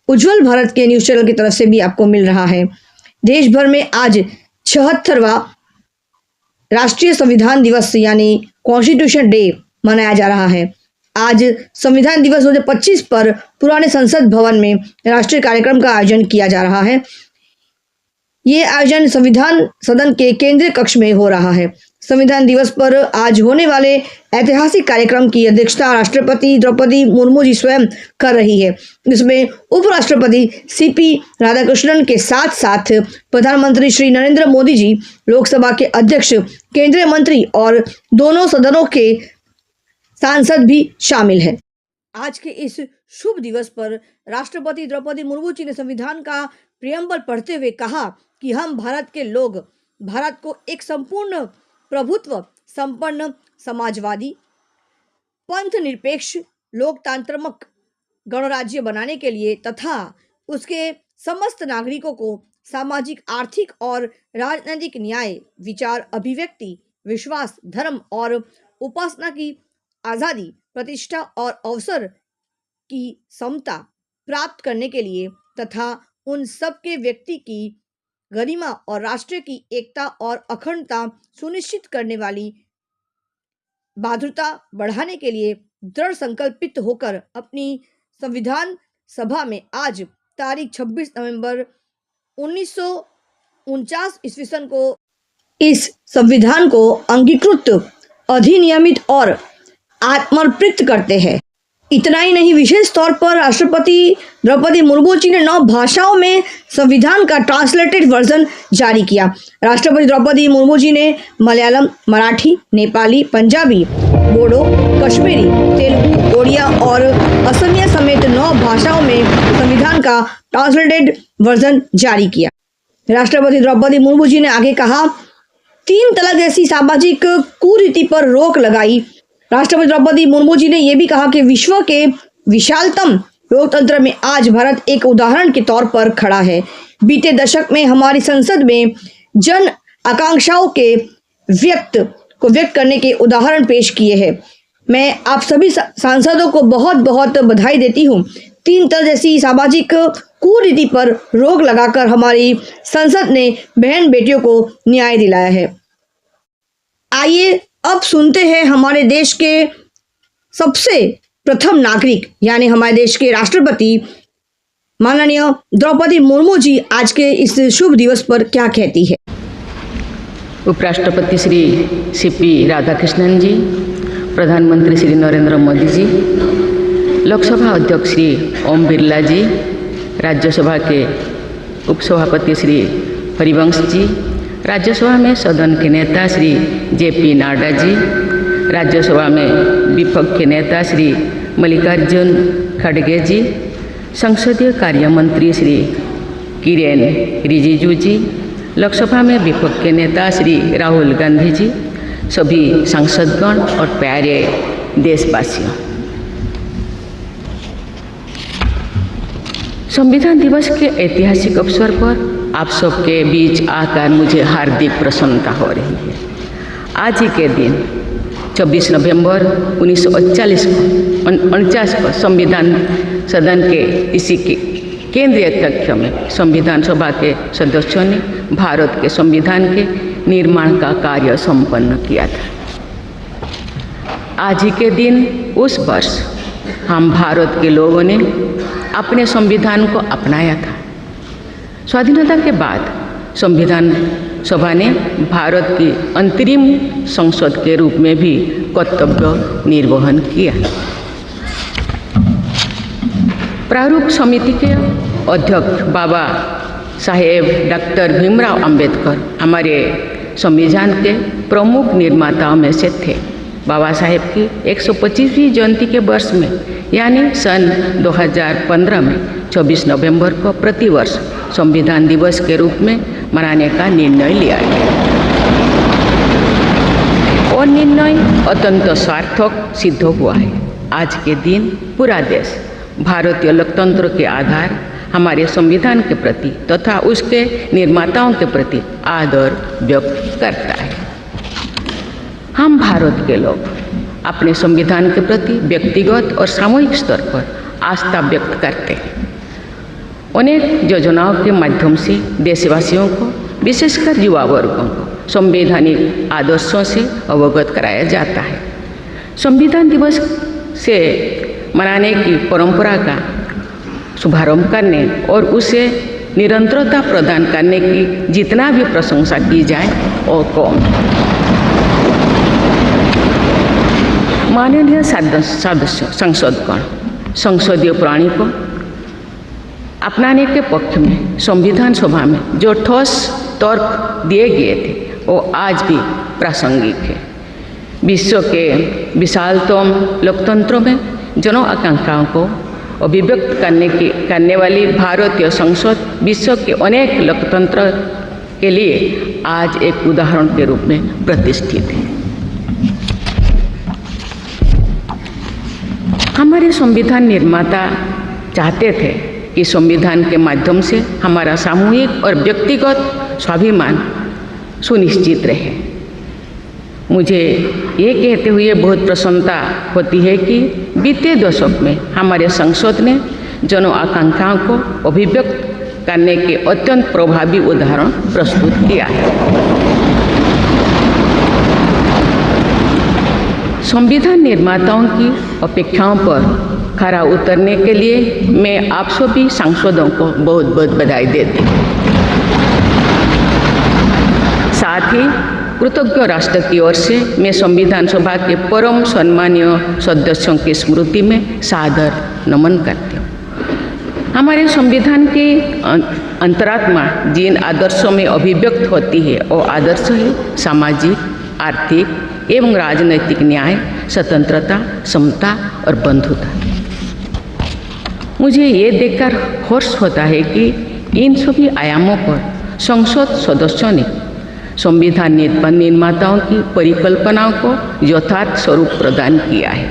उज्जवल भारत के न्यूज चैनल की तरफ से भी आपको मिल रहा है। देश भर में आज 76वां राष्ट्रीय संविधान दिवस यानी कॉन्स्टिट्यूशन डे मनाया जा रहा है। आज संविधान दिवस 2025 पर पुराने संसद भवन में राष्ट्रीय कार्यक्रम का आयोजन किया जा रहा है। ये आयोजन संविधान सदन के केंद्रीय कक्ष में हो रहा है। संविधान दिवस पर आज होने वाले ऐतिहासिक कार्यक्रम की अध्यक्षता राष्ट्रपति द्रौपदी मुर्मू जी स्वयं कर रही है, जिसमें उपराष्ट्रपति सीपी राधाकृष्णन के साथ साथ प्रधानमंत्री श्री नरेंद्र मोदी जी, लोकसभा के अध्यक्ष, केंद्रीय मंत्री और दोनों सदनों के सांसद भी शामिल हैं। आज के इस शुभ दिवस पर राष्ट्रपति द्रौपदी मुर्मू जी ने संविधान का प्रियम्बल पढ़ते हुए कहा कि हम भारत के लोग भारत को एक संपूर्ण प्रभुत्व संपन्न समाजवादी पंथ निरपेक्ष लोकतांत्रिक गणराज्य बनाने के लिए तथा उसके समस्त नागरिकों को सामाजिक आर्थिक और राजनीतिक न्याय विचार अभिव्यक्ति विश्वास धर्म और उपासना की आज़ादी प्रतिष्ठा और अवसर की समता प्राप्त करने के लिए तथा उन सब के व्यक्ति की गरिमा और राष्ट्र की एकता और अखंडता सुनिश्चित करने वाली बहादुरता बढ़ाने के लिए दृढ़ संकल्पित होकर अपनी संविधान सभा में आज तारीख 26 नवंबर 1949 ईस्वी सन को इस संविधान को अंगीकृत अधिनियमित और आत्मर्पित करते हैं। इतना ही नहीं, विशेष तौर पर राष्ट्रपति द्रौपदी मुर्मू जी ने 9 भाषाओं में संविधान का ट्रांसलेटेड वर्जन जारी किया। राष्ट्रपति द्रौपदी मुर्मू जी ने मलयालम, मराठी, नेपाली, पंजाबी, बोडो, कश्मीरी, तेलुगु, ओडिया और असमिया समेत 9 भाषाओं में संविधान का ट्रांसलेटेड वर्जन जारी किया। राष्ट्रपति द्रौपदी मुर्मू जी ने आगे कहा, 3 तलाक जैसी सामाजिक कुरीति पर रोक लगाई। राष्ट्रपति द्रौपदी मुर्मू जी ने यह भी कहा कि विश्व के विशालतम लोकतंत्र में आज भारत एक उदाहरण के तौर पर खड़ा है। बीते दशक में हमारी संसद में जन आकांक्षाओं के व्यक्त करने के उदाहरण पेश किए हैं। मैं आप सभी सांसदों को बहुत बहुत बधाई देती हूँ। 3 तलाक जैसी सामाजिक कुरीति पर रोक लगाकर हमारी संसद ने बहन बेटियों को न्याय दिलाया है। आइए अब सुनते हैं हमारे देश के सबसे प्रथम नागरिक यानी हमारे देश के राष्ट्रपति माननीय द्रौपदी मुर्मू जी आज के इस शुभ दिवस पर क्या कहती है। उपराष्ट्रपति श्री सीपी राधाकृष्णन जी, प्रधानमंत्री श्री नरेंद्र मोदी जी, लोकसभा अध्यक्ष श्री ओम बिरला जी, राज्यसभा के उपसभापति श्री हरिवंश जी, राज्यसभा में सदन के नेता श्री जेपी नड्डा जी, राज्यसभा में विपक्ष के नेता श्री मल्लिकार्जुन खड़गे जी, संसदीय कार्य मंत्री श्री किरेन रिजिजू जी, लोकसभा में विपक्ष के नेता श्री राहुल गांधी जी, सभी सांसदगण और प्यारे देशवासियों, संविधान दिवस के ऐतिहासिक अवसर पर आप सबके बीच आकर मुझे हार्दिक प्रसन्नता हो रही है। आज ही के दिन 26 नवंबर 1949 को संविधान सदन के इसी के केंद्रीय कक्ष में संविधान सभा के सदस्यों ने भारत के संविधान के निर्माण का कार्य संपन्न किया था। आज ही के दिन उस वर्ष हम भारत के लोगों ने अपने संविधान को अपनाया था। स्वाधीनता के बाद संविधान सभा ने भारत की अंतरिम संसद के रूप में भी कर्तव्य निर्वहन किया। प्रारूप समिति के अध्यक्ष बाबा साहेब डॉक्टर भीमराव अंबेडकर हमारे संविधान के प्रमुख निर्माताओं में से थे। बाबा साहेब की 125वीं जयंती के वर्ष में यानी सन 2015 में 26 नवंबर को प्रतिवर्ष संविधान दिवस के रूप में मनाने का निर्णय लिया गया और निर्णय अत्यंत सार्थक सिद्ध हुआ है। आज के दिन पूरा देश भारतीय लोकतंत्र के आधार हमारे संविधान के प्रति तथा उसके निर्माताओं के प्रति आदर व्यक्त करता है। हम भारत के लोग अपने संविधान के प्रति व्यक्तिगत और सामूहिक स्तर पर आस्था व्यक्त करते हैं। अनेक योजनाओं के माध्यम से देशवासियों को विशेषकर युवा वर्गों को संवैधानिक आदर्शों से अवगत कराया जाता है। संविधान दिवस से मनाने की परंपरा का शुभारंभ करने और उसे निरंतरता प्रदान करने की जितना भी प्रशंसा की जाए और कम। माननीय सदस्य संसदगण संसदीय प्रणाली को अपनाने के पक्ष में संविधान सभा में जो ठोस तर्क दिए गए थे वो आज भी प्रासंगिक है। विश्व के विशालतम लोकतंत्रों में जन आकांक्षाओं को अभिव्यक्त करने वाली भारतीय संसद विश्व के अनेक लोकतंत्र के लिए आज एक उदाहरण के रूप में प्रतिष्ठित है। हमारे संविधान निर्माता चाहते थे कि संविधान के माध्यम से हमारा सामूहिक और व्यक्तिगत स्वाभिमान सुनिश्चित रहे। मुझे ये कहते हुए बहुत प्रसन्नता होती है कि बीते दशक में हमारे संसद ने जन आकांक्षाओं को अभिव्यक्त करने के अत्यंत प्रभावी उदाहरण प्रस्तुत किया है। संविधान निर्माताओं की अपेक्षाओं पर खरा उतरने के लिए मैं आप सभी सांसदों को बहुत बहुत बधाई देती हूँ। साथ ही कृतज्ञ राष्ट्र की ओर से मैं संविधान सभा के परम सम्मानीय सदस्यों की स्मृति में सादर नमन करती हूँ। हमारे संविधान की अंतरात्मा जिन आदर्शों में अभिव्यक्त होती है वो आदर्श है सामाजिक, आर्थिक एवं राजनैतिक न्याय, स्वतंत्रता, समता और बंधुता। मुझे ये देखकर हर्ष होता है कि इन सभी आयामों पर संसद सदस्यों ने संविधान निर्माताओं की परिकल्पनाओं को यथार्थ स्वरूप प्रदान किया है।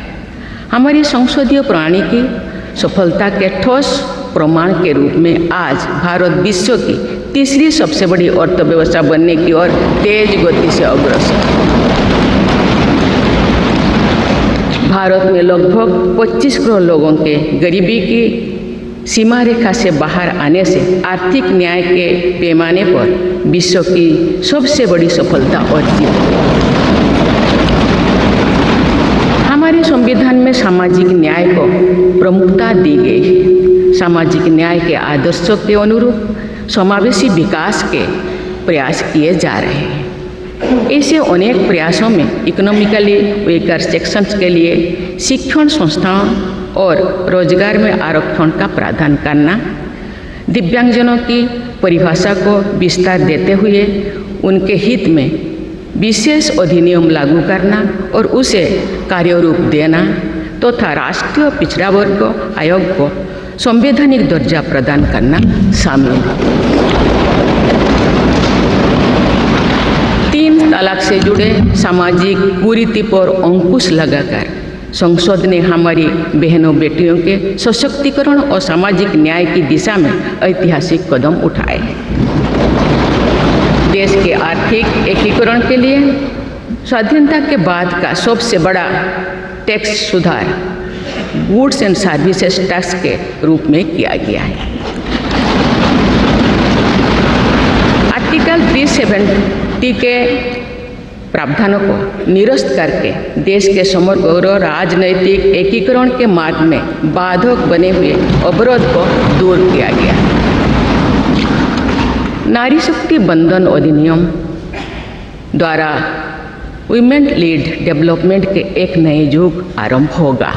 हमारी संसदीय प्रणाली की सफलता के ठोस प्रमाण के रूप में आज भारत विश्व की तीसरी सबसे बड़ी अर्थव्यवस्था बनने की ओर तेज गति से अग्रसर। भारत में लगभग 25 करोड़ लोगों के गरीबी की सीमा रेखा से बाहर आने से आर्थिक न्याय के पैमाने पर विश्व की सबसे बड़ी सफलता अर्जित है। हमारे संविधान में सामाजिक न्याय को प्रमुखता दी गई है। सामाजिक न्याय के आदर्शों के अनुरूप समावेशी विकास के प्रयास किए जा रहे हैं। ऐसे अनेक प्रयासों में इकोनॉमिकली वीकर सेक्शंस के लिए शिक्षण संस्थाओं और रोजगार में आरक्षण का प्रावधान करना, दिव्यांगजनों की परिभाषा को विस्तार देते हुए उनके हित में विशेष अधिनियम लागू करना और उसे कार्यरूप देना तथा राष्ट्रीय पिछड़ा वर्ग आयोग को संवैधानिक दर्जा प्रदान करना शामिल है। 3 तलाक से जुड़े सामाजिक कुरीति पर अंकुश लगाकर संसद ने हमारी बहनों बेटियों के सशक्तिकरण और सामाजिक न्याय की दिशा में ऐतिहासिक कदम उठाए हैं। देश के आर्थिक एकीकरण के लिए स्वाधीनता के बाद का सबसे बड़ा टैक्स सुधार गुड्स एंड सर्विसेज टैक्स के रूप में किया गया है। आर्टिकल 370 के प्रावधानों को निरस्त करके देश के समग्र राजनैतिक एकीकरण के मार्ग में बाधक बने हुए अवरोध को दूर किया गया। नारी शक्ति बंधन अधिनियम द्वारा वुमेन लीड डेवलपमेंट के एक नए युग आरंभ होगा।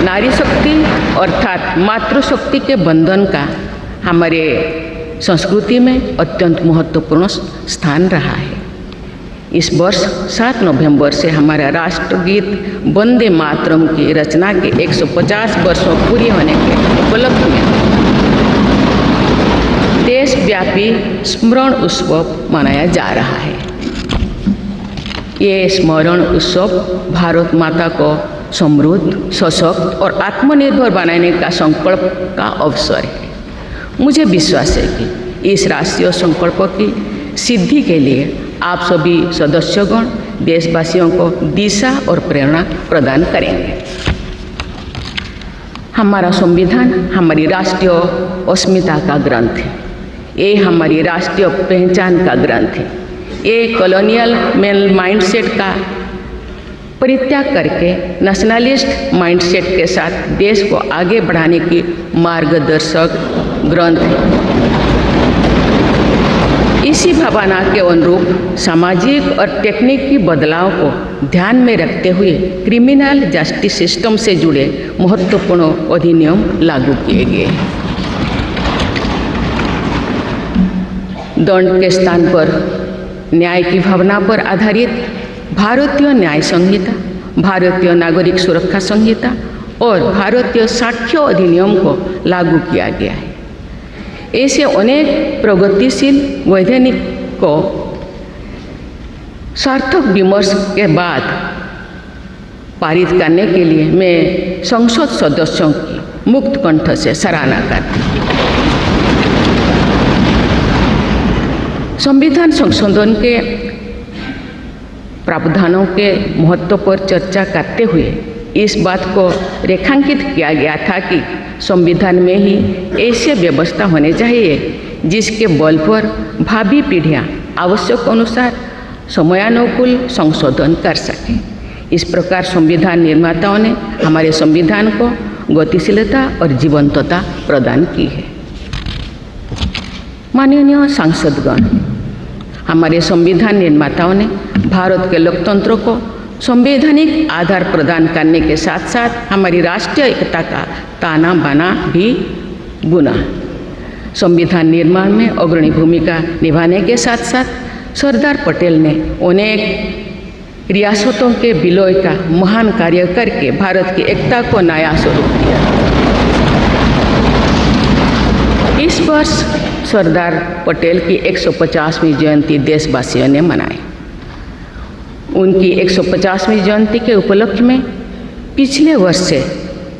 नारी शक्ति अर्थात मातृशक्ति के बंधन का हमारे संस्कृति में अत्यंत महत्वपूर्ण स्थान रहा है। इस वर्ष 7 नवंबर से हमारा राष्ट्रगीत वंदे मातरम की रचना के 150 वर्षों पूरी होने के उपलक्ष्य में देशव्यापी स्मरण उत्सव मनाया जा रहा है। ये स्मरण उत्सव भारत माता को समृद्ध, सशक्त और आत्मनिर्भर बनाने का संकल्प का अवसर है। मुझे विश्वास है कि इस राष्ट्रीय संकल्प की सिद्धि के लिए आप सभी सदस्यगण देशवासियों को दिशा और प्रेरणा प्रदान करेंगे। हमारा संविधान हमारी राष्ट्रीय अस्मिता का ग्रंथ है। ये हमारी राष्ट्रीय पहचान का ग्रंथ है। ये कॉलोनियल माइंडसेट का परित्याग करके नेशनलिस्ट माइंडसेट के साथ देश को आगे बढ़ाने की मार्गदर्शक ग्रंथ है। इसी भावना के अनुरूप सामाजिक और तकनीकी बदलाव को ध्यान में रखते हुए क्रिमिनल जस्टिस सिस्टम से जुड़े महत्वपूर्ण अधिनियम लागू किए गए। दंड के स्थान पर न्याय की भावना पर आधारित भारतीय न्याय संहिता भारतीय नागरिक सुरक्षा संहिता और भारतीय साक्ष्य अधिनियम को लागू किया गया है। ऐसे अनेक प्रगतिशील वैधानिक को सार्थक विमर्श के बाद पारित करने के लिए मैं संसद सदस्यों की मुक्त कंठ से सराहना करती हूँ। संविधान संशोधन के प्रावधानों के महत्व पर चर्चा करते हुए इस बात को रेखांकित किया गया था कि संविधान में ही ऐसी व्यवस्था होनी चाहिए जिसके बल पर भावी पीढ़ियाँ आवश्यक अनुसार समयानुकूल संशोधन कर सकें। इस प्रकार संविधान निर्माताओं ने हमारे संविधान को गतिशीलता और जीवंतता प्रदान की है। माननीय सांसदगण, हमारे संविधान निर्माताओं ने भारत के लोकतंत्र को संवैधानिक आधार प्रदान करने के साथ साथ हमारी राष्ट्रीय एकता का ताना बाना भी बुना। संविधान निर्माण में अग्रणी भूमिका निभाने के साथ साथ सरदार पटेल ने अनेक रियासतों के विलय का महान कार्य करके भारत की एकता को नया स्वरूप दिया। इस वर्ष सरदार पटेल की 150वीं जयंती देशवासियों ने मनाई। उनकी 150वीं जयंती के उपलक्ष्य में पिछले वर्ष से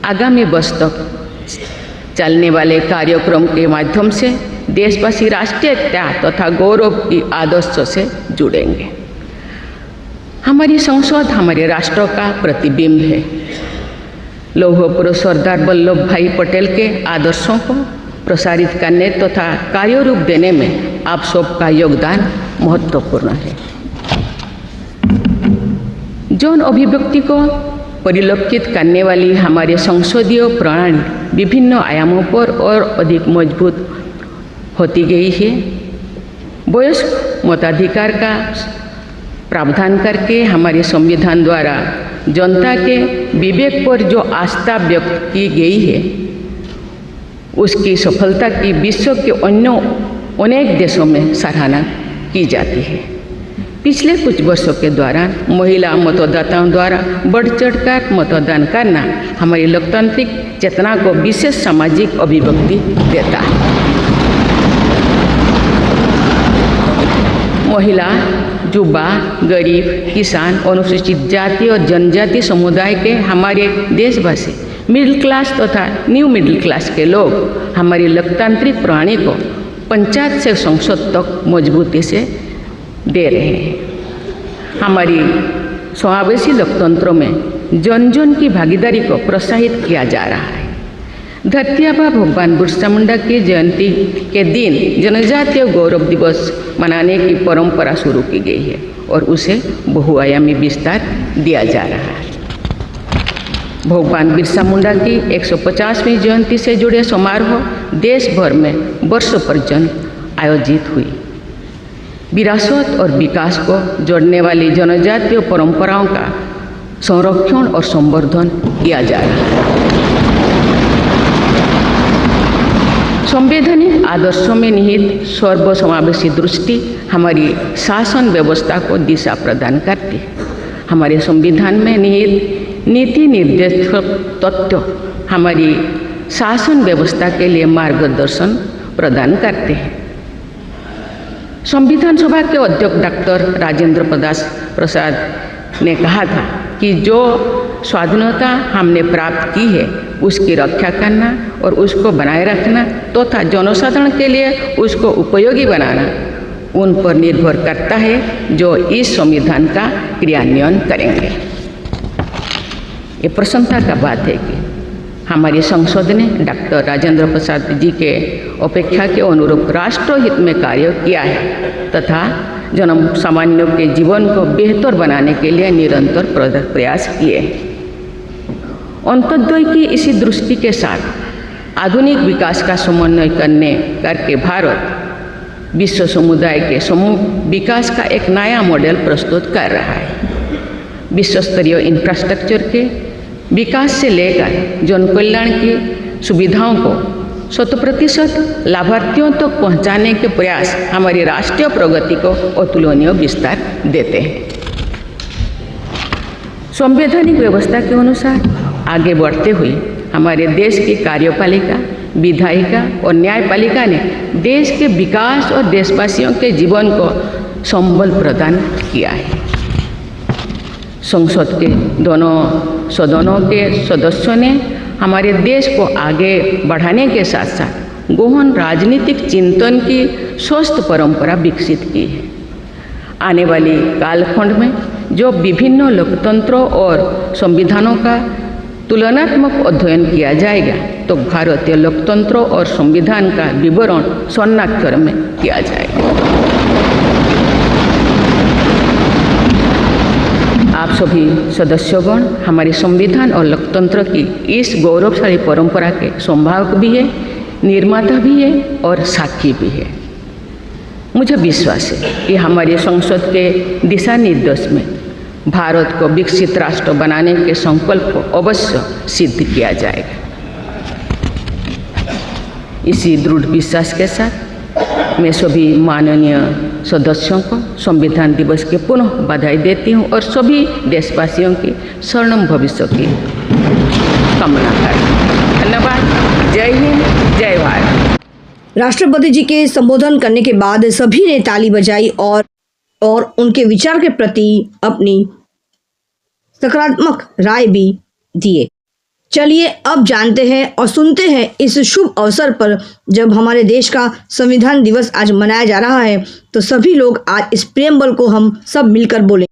आगामी वर्ष तक चलने वाले कार्यक्रम के माध्यम से देशवासी राष्ट्रीय एकता तथा गौरव की आदर्शों से जुड़ेंगे। हमारी संसद हमारे राष्ट्र का प्रतिबिंब है। लौह पुरुष सरदार वल्लभ भाई पटेल के आदर्शों को प्रसारित करने तथा कार्यरूप देने में आप सबका योगदान महत्वपूर्ण है। जौन अभिव्यक्ति को परिलक्षित करने वाली हमारे संसदीय प्रणाली विभिन्न आयामों पर और अधिक मजबूत होती गई है। वयस्क मताधिकार का प्रावधान करके हमारे संविधान द्वारा जनता के विवेक पर जो आस्था व्यक्त की गई है, उसकी सफलता की विश्व के अन्य अनेक देशों में सराहना की जाती है। पिछले कुछ वर्षों के दौरान महिला मतदाताओं द्वारा बढ़ चढ़कर मतदान करना हमारी लोकतांत्रिक चेतना को विशेष सामाजिक अभिव्यक्ति देता है। महिला, युवा, गरीब, किसान, अनुसूचित जाति और जनजाति समुदाय के हमारे देशवासी, मिडिल क्लास तथा न्यू मिडिल क्लास के लोग हमारी लोकतांत्रिक प्रणाली को पंचायत से संसद तक मजबूती से दे रहे हैं। हमारी समावेशी लोकतंत्र में जन जन की भागीदारी को प्रोत्साहित किया जा रहा है। धरती आबा भगवान बिरसा मुंडा की जयंती के दिन जनजातीय गौरव दिवस मनाने की परंपरा शुरू की गई है और उसे बहुआयामी विस्तार दिया जा रहा है। भगवान बिरसा मुंडा की 150वीं जयंती से जुड़े समारोह देश भर में वर्षों पर्यंत आयोजित हुई। विरासत और विकास को जोड़ने वाली जनजातीय परंपराओं का संरक्षण और संवर्धन किया जा रहा है। संवैधानिक आदर्शों में निहित सर्वसमावेशी दृष्टि हमारी शासन व्यवस्था को दिशा प्रदान करती है। हमारे संविधान में निहित नीति निर्देशक तत्व हमारी शासन व्यवस्था के लिए मार्गदर्शन प्रदान करते हैं। संविधान सभा के अध्यक्ष डॉक्टर राजेंद्र प्रसाद ने कहा था कि जो स्वाधीनता हमने प्राप्त की है उसकी रक्षा करना और उसको बनाए रखना तथा जनसाधारण के लिए उसको उपयोगी बनाना उन पर निर्भर करता है जो इस संविधान का क्रियान्वयन करेंगे। ये प्रसन्नता का बात है कि हमारी संसद ने डॉक्टर राजेंद्र प्रसाद जी के अपेक्षा के अनुरूप राष्ट्रहित में कार्य किया है तथा जन सामान्यों के जीवन को बेहतर बनाने के लिए निरंतर प्रयास किए। अंत्योदय की इसी दृष्टि के साथ आधुनिक विकास का समन्वय करके भारत विश्व समुदाय के समूह विकास का एक नया मॉडल प्रस्तुत कर रहा है। विश्व स्तरीय इंफ्रास्ट्रक्चर के विकास से लेकर जन कल्याण की सुविधाओं को 100% लाभार्थियों तक पहुंचाने के प्रयास हमारी राष्ट्रीय प्रगति को अतुलनीय विस्तार देते हैं। संवैधानिक व्यवस्था के अनुसार आगे बढ़ते हुए हमारे देश की कार्यपालिका, विधायिका और न्यायपालिका ने देश के विकास और देशवासियों के जीवन को संबल प्रदान किया है। संसद के दोनों सदनों के सदस्यों ने हमारे देश को आगे बढ़ाने के साथ साथ गहन राजनीतिक चिंतन की स्वस्थ परंपरा विकसित की है। आने वाली कालखंड में जो विभिन्न लोकतंत्रों और संविधानों का तुलनात्मक अध्ययन किया जाएगा तो भारतीय लोकतंत्रों और संविधान का विवरण स्वर्णाक्षर में किया जाएगा। आप सभी सदस्यगण हमारे संविधान और लोकतंत्र की इस गौरवशाली परंपरा के संवाहक भी है, निर्माता भी है और साक्षी भी है। मुझे विश्वास है कि हमारे संसद के दिशा निर्देश में भारत को विकसित राष्ट्र बनाने के संकल्प को अवश्य सिद्ध किया जाएगा। इसी दृढ़ विश्वास के साथ मैं सभी माननीय सदस्यों को संविधान दिवस के पुनः बधाई देती हूँ और सभी देशवासियों की स्वर्णिम भविष्य की कामना करती हूँ। धन्यवाद। जय हिंद, जय भारत। राष्ट्रपति जी के संबोधन करने के बाद सभी ने ताली बजाई और उनके विचार के प्रति अपनी सकारात्मक राय भी दिए। चलिए अब जानते हैं और सुनते हैं इस शुभ अवसर पर जब हमारे देश का संविधान दिवस आज मनाया जा रहा है तो सभी लोग आज इस प्रेमबल को हम सब मिलकर बोले।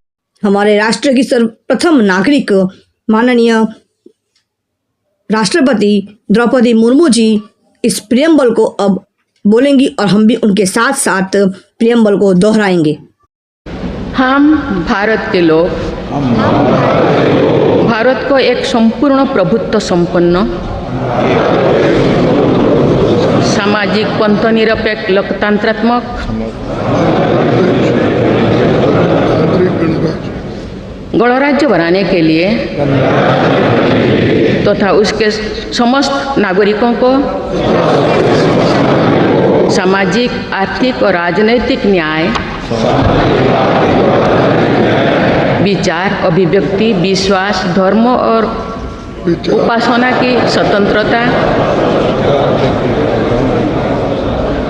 हमारे राष्ट्र की सर्वप्रथम नागरिक माननीय राष्ट्रपति द्रौपदी मुर्मू जी इस प्रेमबल को अब बोलेंगी और हम भी उनके साथ साथ प्रेमबल को दोहराएंगे। हम भारत के लोग भारत को एक संपूर्ण प्रभुत्व संपन्न सामाजिक पंथनिरपेक्ष लोकतंत्रात्मक गणराज्य बनाने के लिए तथा उसके समस्त नागरिकों को सामाजिक, आर्थिक और राजनैतिक न्याय, विचार, अभिव्यक्ति, विश्वास, धर्म और उपासना की स्वतंत्रता,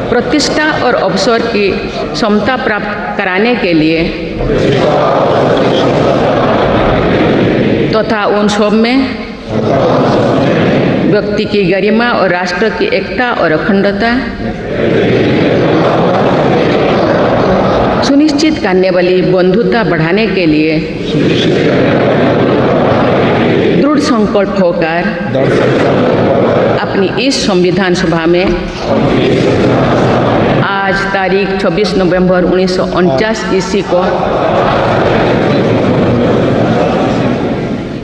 प्रतिष्ठा और अवसर की समता प्राप्त कराने के लिए तथा उन सब में व्यक्ति की गरिमा और राष्ट्र की एकता और अखंडता सुनिश्चित करने वाली बंधुता बढ़ाने के लिए दृढ़ संकल्प होकर अपनी इस संविधान सभा में आज तारीख 26 नवंबर 1949 ईस्वी को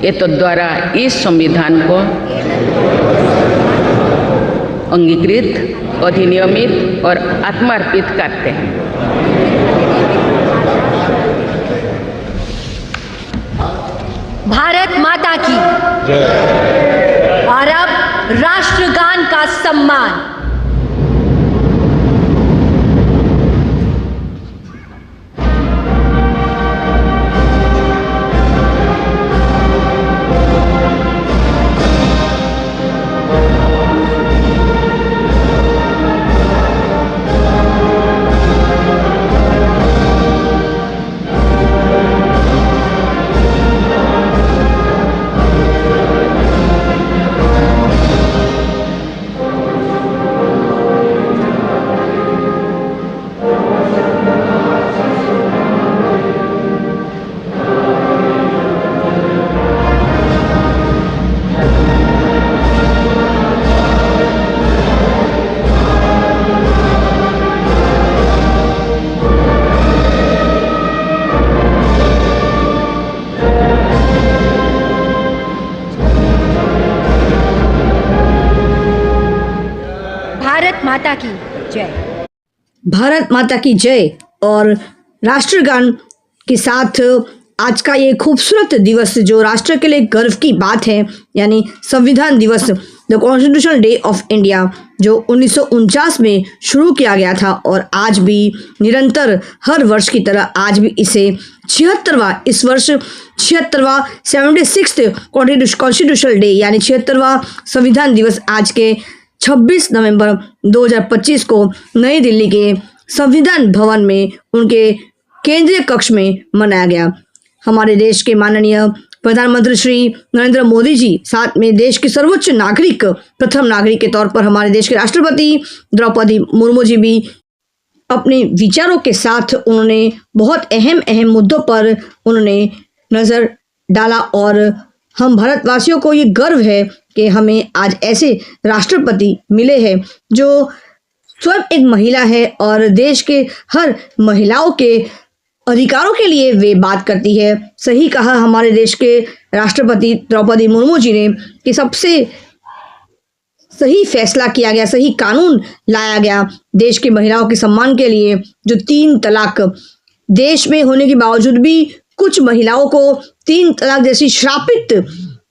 एतद द्वारा इस संविधान को अंगीकृत, अधिनियमित और आत्मार्पित करते हैं। भारत माता की जय। और अब राष्ट्रगान का सम्मान। माता की जय। भारत माता की जय। और राष्ट्रगान के साथ आज का ये खूबसूरत दिवस जो राष्ट्र के लिए गर्व की बात है यानी संविधान दिवस, the constitutional day of India, जो 1949 में शुरू किया गया था और आज भी निरंतर हर वर्ष की तरह आज भी इसे 76वां, इस वर्ष 76वां 76th कॉन्स्टिट्यूशनल डे यानी 76वां संविधान दिवस आज के 26 नवंबर 2025 को नई दिल्ली के संविधान भवन में उनके केंद्रीय कक्ष में मनाया गया। हमारे देश के माननीय प्रधानमंत्री श्री नरेंद्र मोदी जी, साथ में देश के सर्वोच्च नागरिक, प्रथम नागरिक के तौर पर हमारे देश के राष्ट्रपति द्रौपदी मुर्मू जी भी अपने विचारों के साथ उन्होंने बहुत अहम मुद्दों पर उन्होंने नज़र डाला और हम भारतवासियों को ये गर्व है कि हमें आज ऐसे राष्ट्रपति मिले हैं जो स्वयं एक महिला है और देश के हर महिलाओं के अधिकारों के लिए वे बात करती है। सही कहा हमारे देश के राष्ट्रपति द्रौपदी मुर्मू जी ने कि सबसे सही फैसला किया गया, सही कानून लाया गया देश की महिलाओं के सम्मान के लिए। जो 3 तलाक देश में होने के बावजूद भी कुछ महिलाओं को 3 तलाक जैसी श्रापित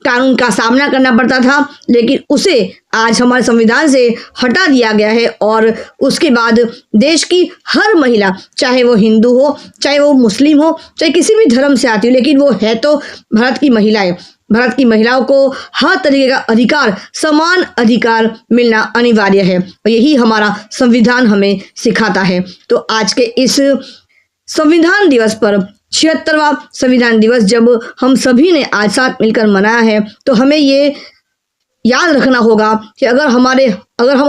कानून का सामना करना पड़ता था, लेकिन उसे आज हमारे संविधान से हटा दिया गया है और उसके बाद देश की हर महिला, चाहे वो हिंदू हो, चाहे वो मुस्लिम हो, चाहे किसी भी धर्म से आती हो, लेकिन वो है तो भारत की महिला है। भारत की महिलाओं को हर तरीके का अधिकार, समान अधिकार मिलना अनिवार्य है और यही हमारा संविधान हमें सिखाता है। तो आज के इस संविधान दिवस पर 76वां संविधान दिवस जब हम सभी ने आज साथ मिलकर मनाया है, तो हमें ये याद रखना होगा कि अगर हम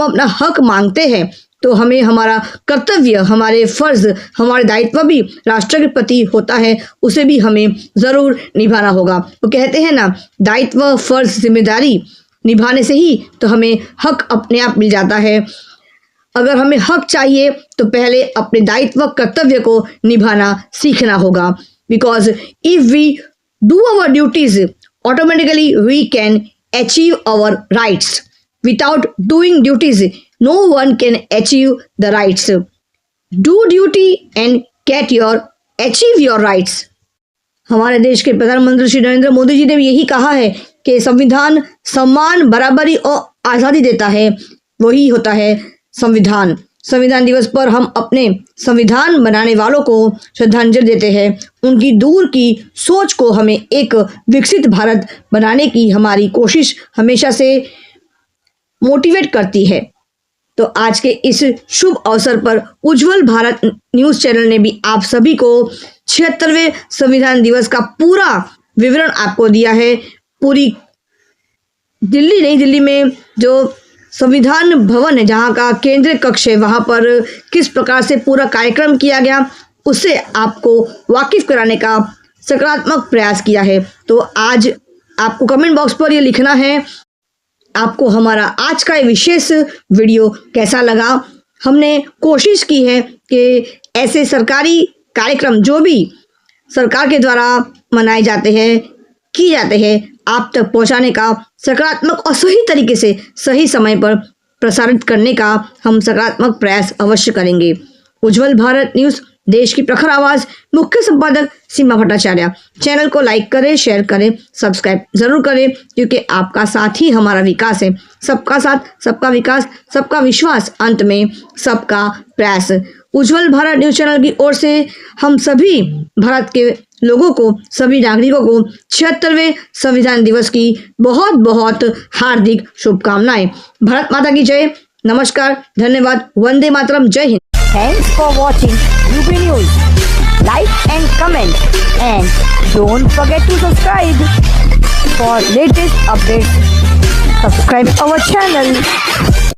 अपना हक मांगते हैं तो हमें हमारा कर्तव्य, हमारे फर्ज, हमारे दायित्व भी राष्ट्र के प्रति होता है, उसे भी हमें ज़रूर निभाना होगा। वो कहते हैं ना, दायित्व, फर्ज, जिम्मेदारी निभाने से ही तो हमें हक अपने आप मिल जाता है। अगर हमें हक चाहिए तो पहले अपने दायित्व, कर्तव्य को निभाना सीखना होगा। Because if we do our duties, automatically we can achieve our rights. Without doing duties no one can achieve the rights. Do duty and get achieve your rights. हमारे देश के प्रधानमंत्री श्री नरेंद्र मोदी जी ने भी यही कहा है कि संविधान सम्मान, बराबरी और आज़ादी देता है, वही होता है संविधान। संविधान दिवस पर हम अपने संविधान बनाने वालों को श्रद्धांजलि देते हैं। उनकी दूर की सोच को हमें एक विकसित भारत बनाने की हमारी कोशिश हमेशा से मोटिवेट करती है। तो आज के इस शुभ अवसर पर उज्जवल भारत न्यूज़ चैनल ने भी आप सभी को 76वें संविधान दिवस का पूरा विवरण आपको दिया है। पूरी नई दिल्ली में जो संविधान भवन है, जहाँ का केंद्रीय कक्ष है, वहाँ पर किस प्रकार से पूरा कार्यक्रम किया गया, उससे आपको वाकिफ कराने का सकारात्मक प्रयास किया है। तो आज आपको कमेंट बॉक्स पर ये लिखना है आपको हमारा आज का ये विशेष वीडियो कैसा लगा। हमने कोशिश की है कि ऐसे सरकारी कार्यक्रम जो भी सरकार के द्वारा मनाए जाते हैं, किए जाते हैं, आप तक पहुंचाने का सकारात्मक और सही तरीके से सही समय पर प्रसारित करने का हम सकारात्मक प्रयास अवश्य करेंगे। उज्जवल भारत न्यूज़, देश की प्रखर आवाज़, मुख्य संपादक सीमा भट्टाचार्य। चैनल को लाइक करें, शेयर करें, सब्सक्राइब जरूर करें, क्योंकि आपका साथ ही हमारा विकास है। सबका साथ, सबका विकास, सबका विश्वास, अंत में सबका प्रयास। उज्जवल भारत न्यूज़ चैनल की ओर से हम सभी भारत के लोगों को, सभी नागरिकों को 76वें संविधान दिवस की बहुत बहुत हार्दिक शुभकामनाएं। भारत माता की जय। नमस्कार, धन्यवाद, वंदे मातरम, जय Hind. Thanks for watching UB News. Like and comment, and don't forget to subscribe for latest updates. Subscribe our channel.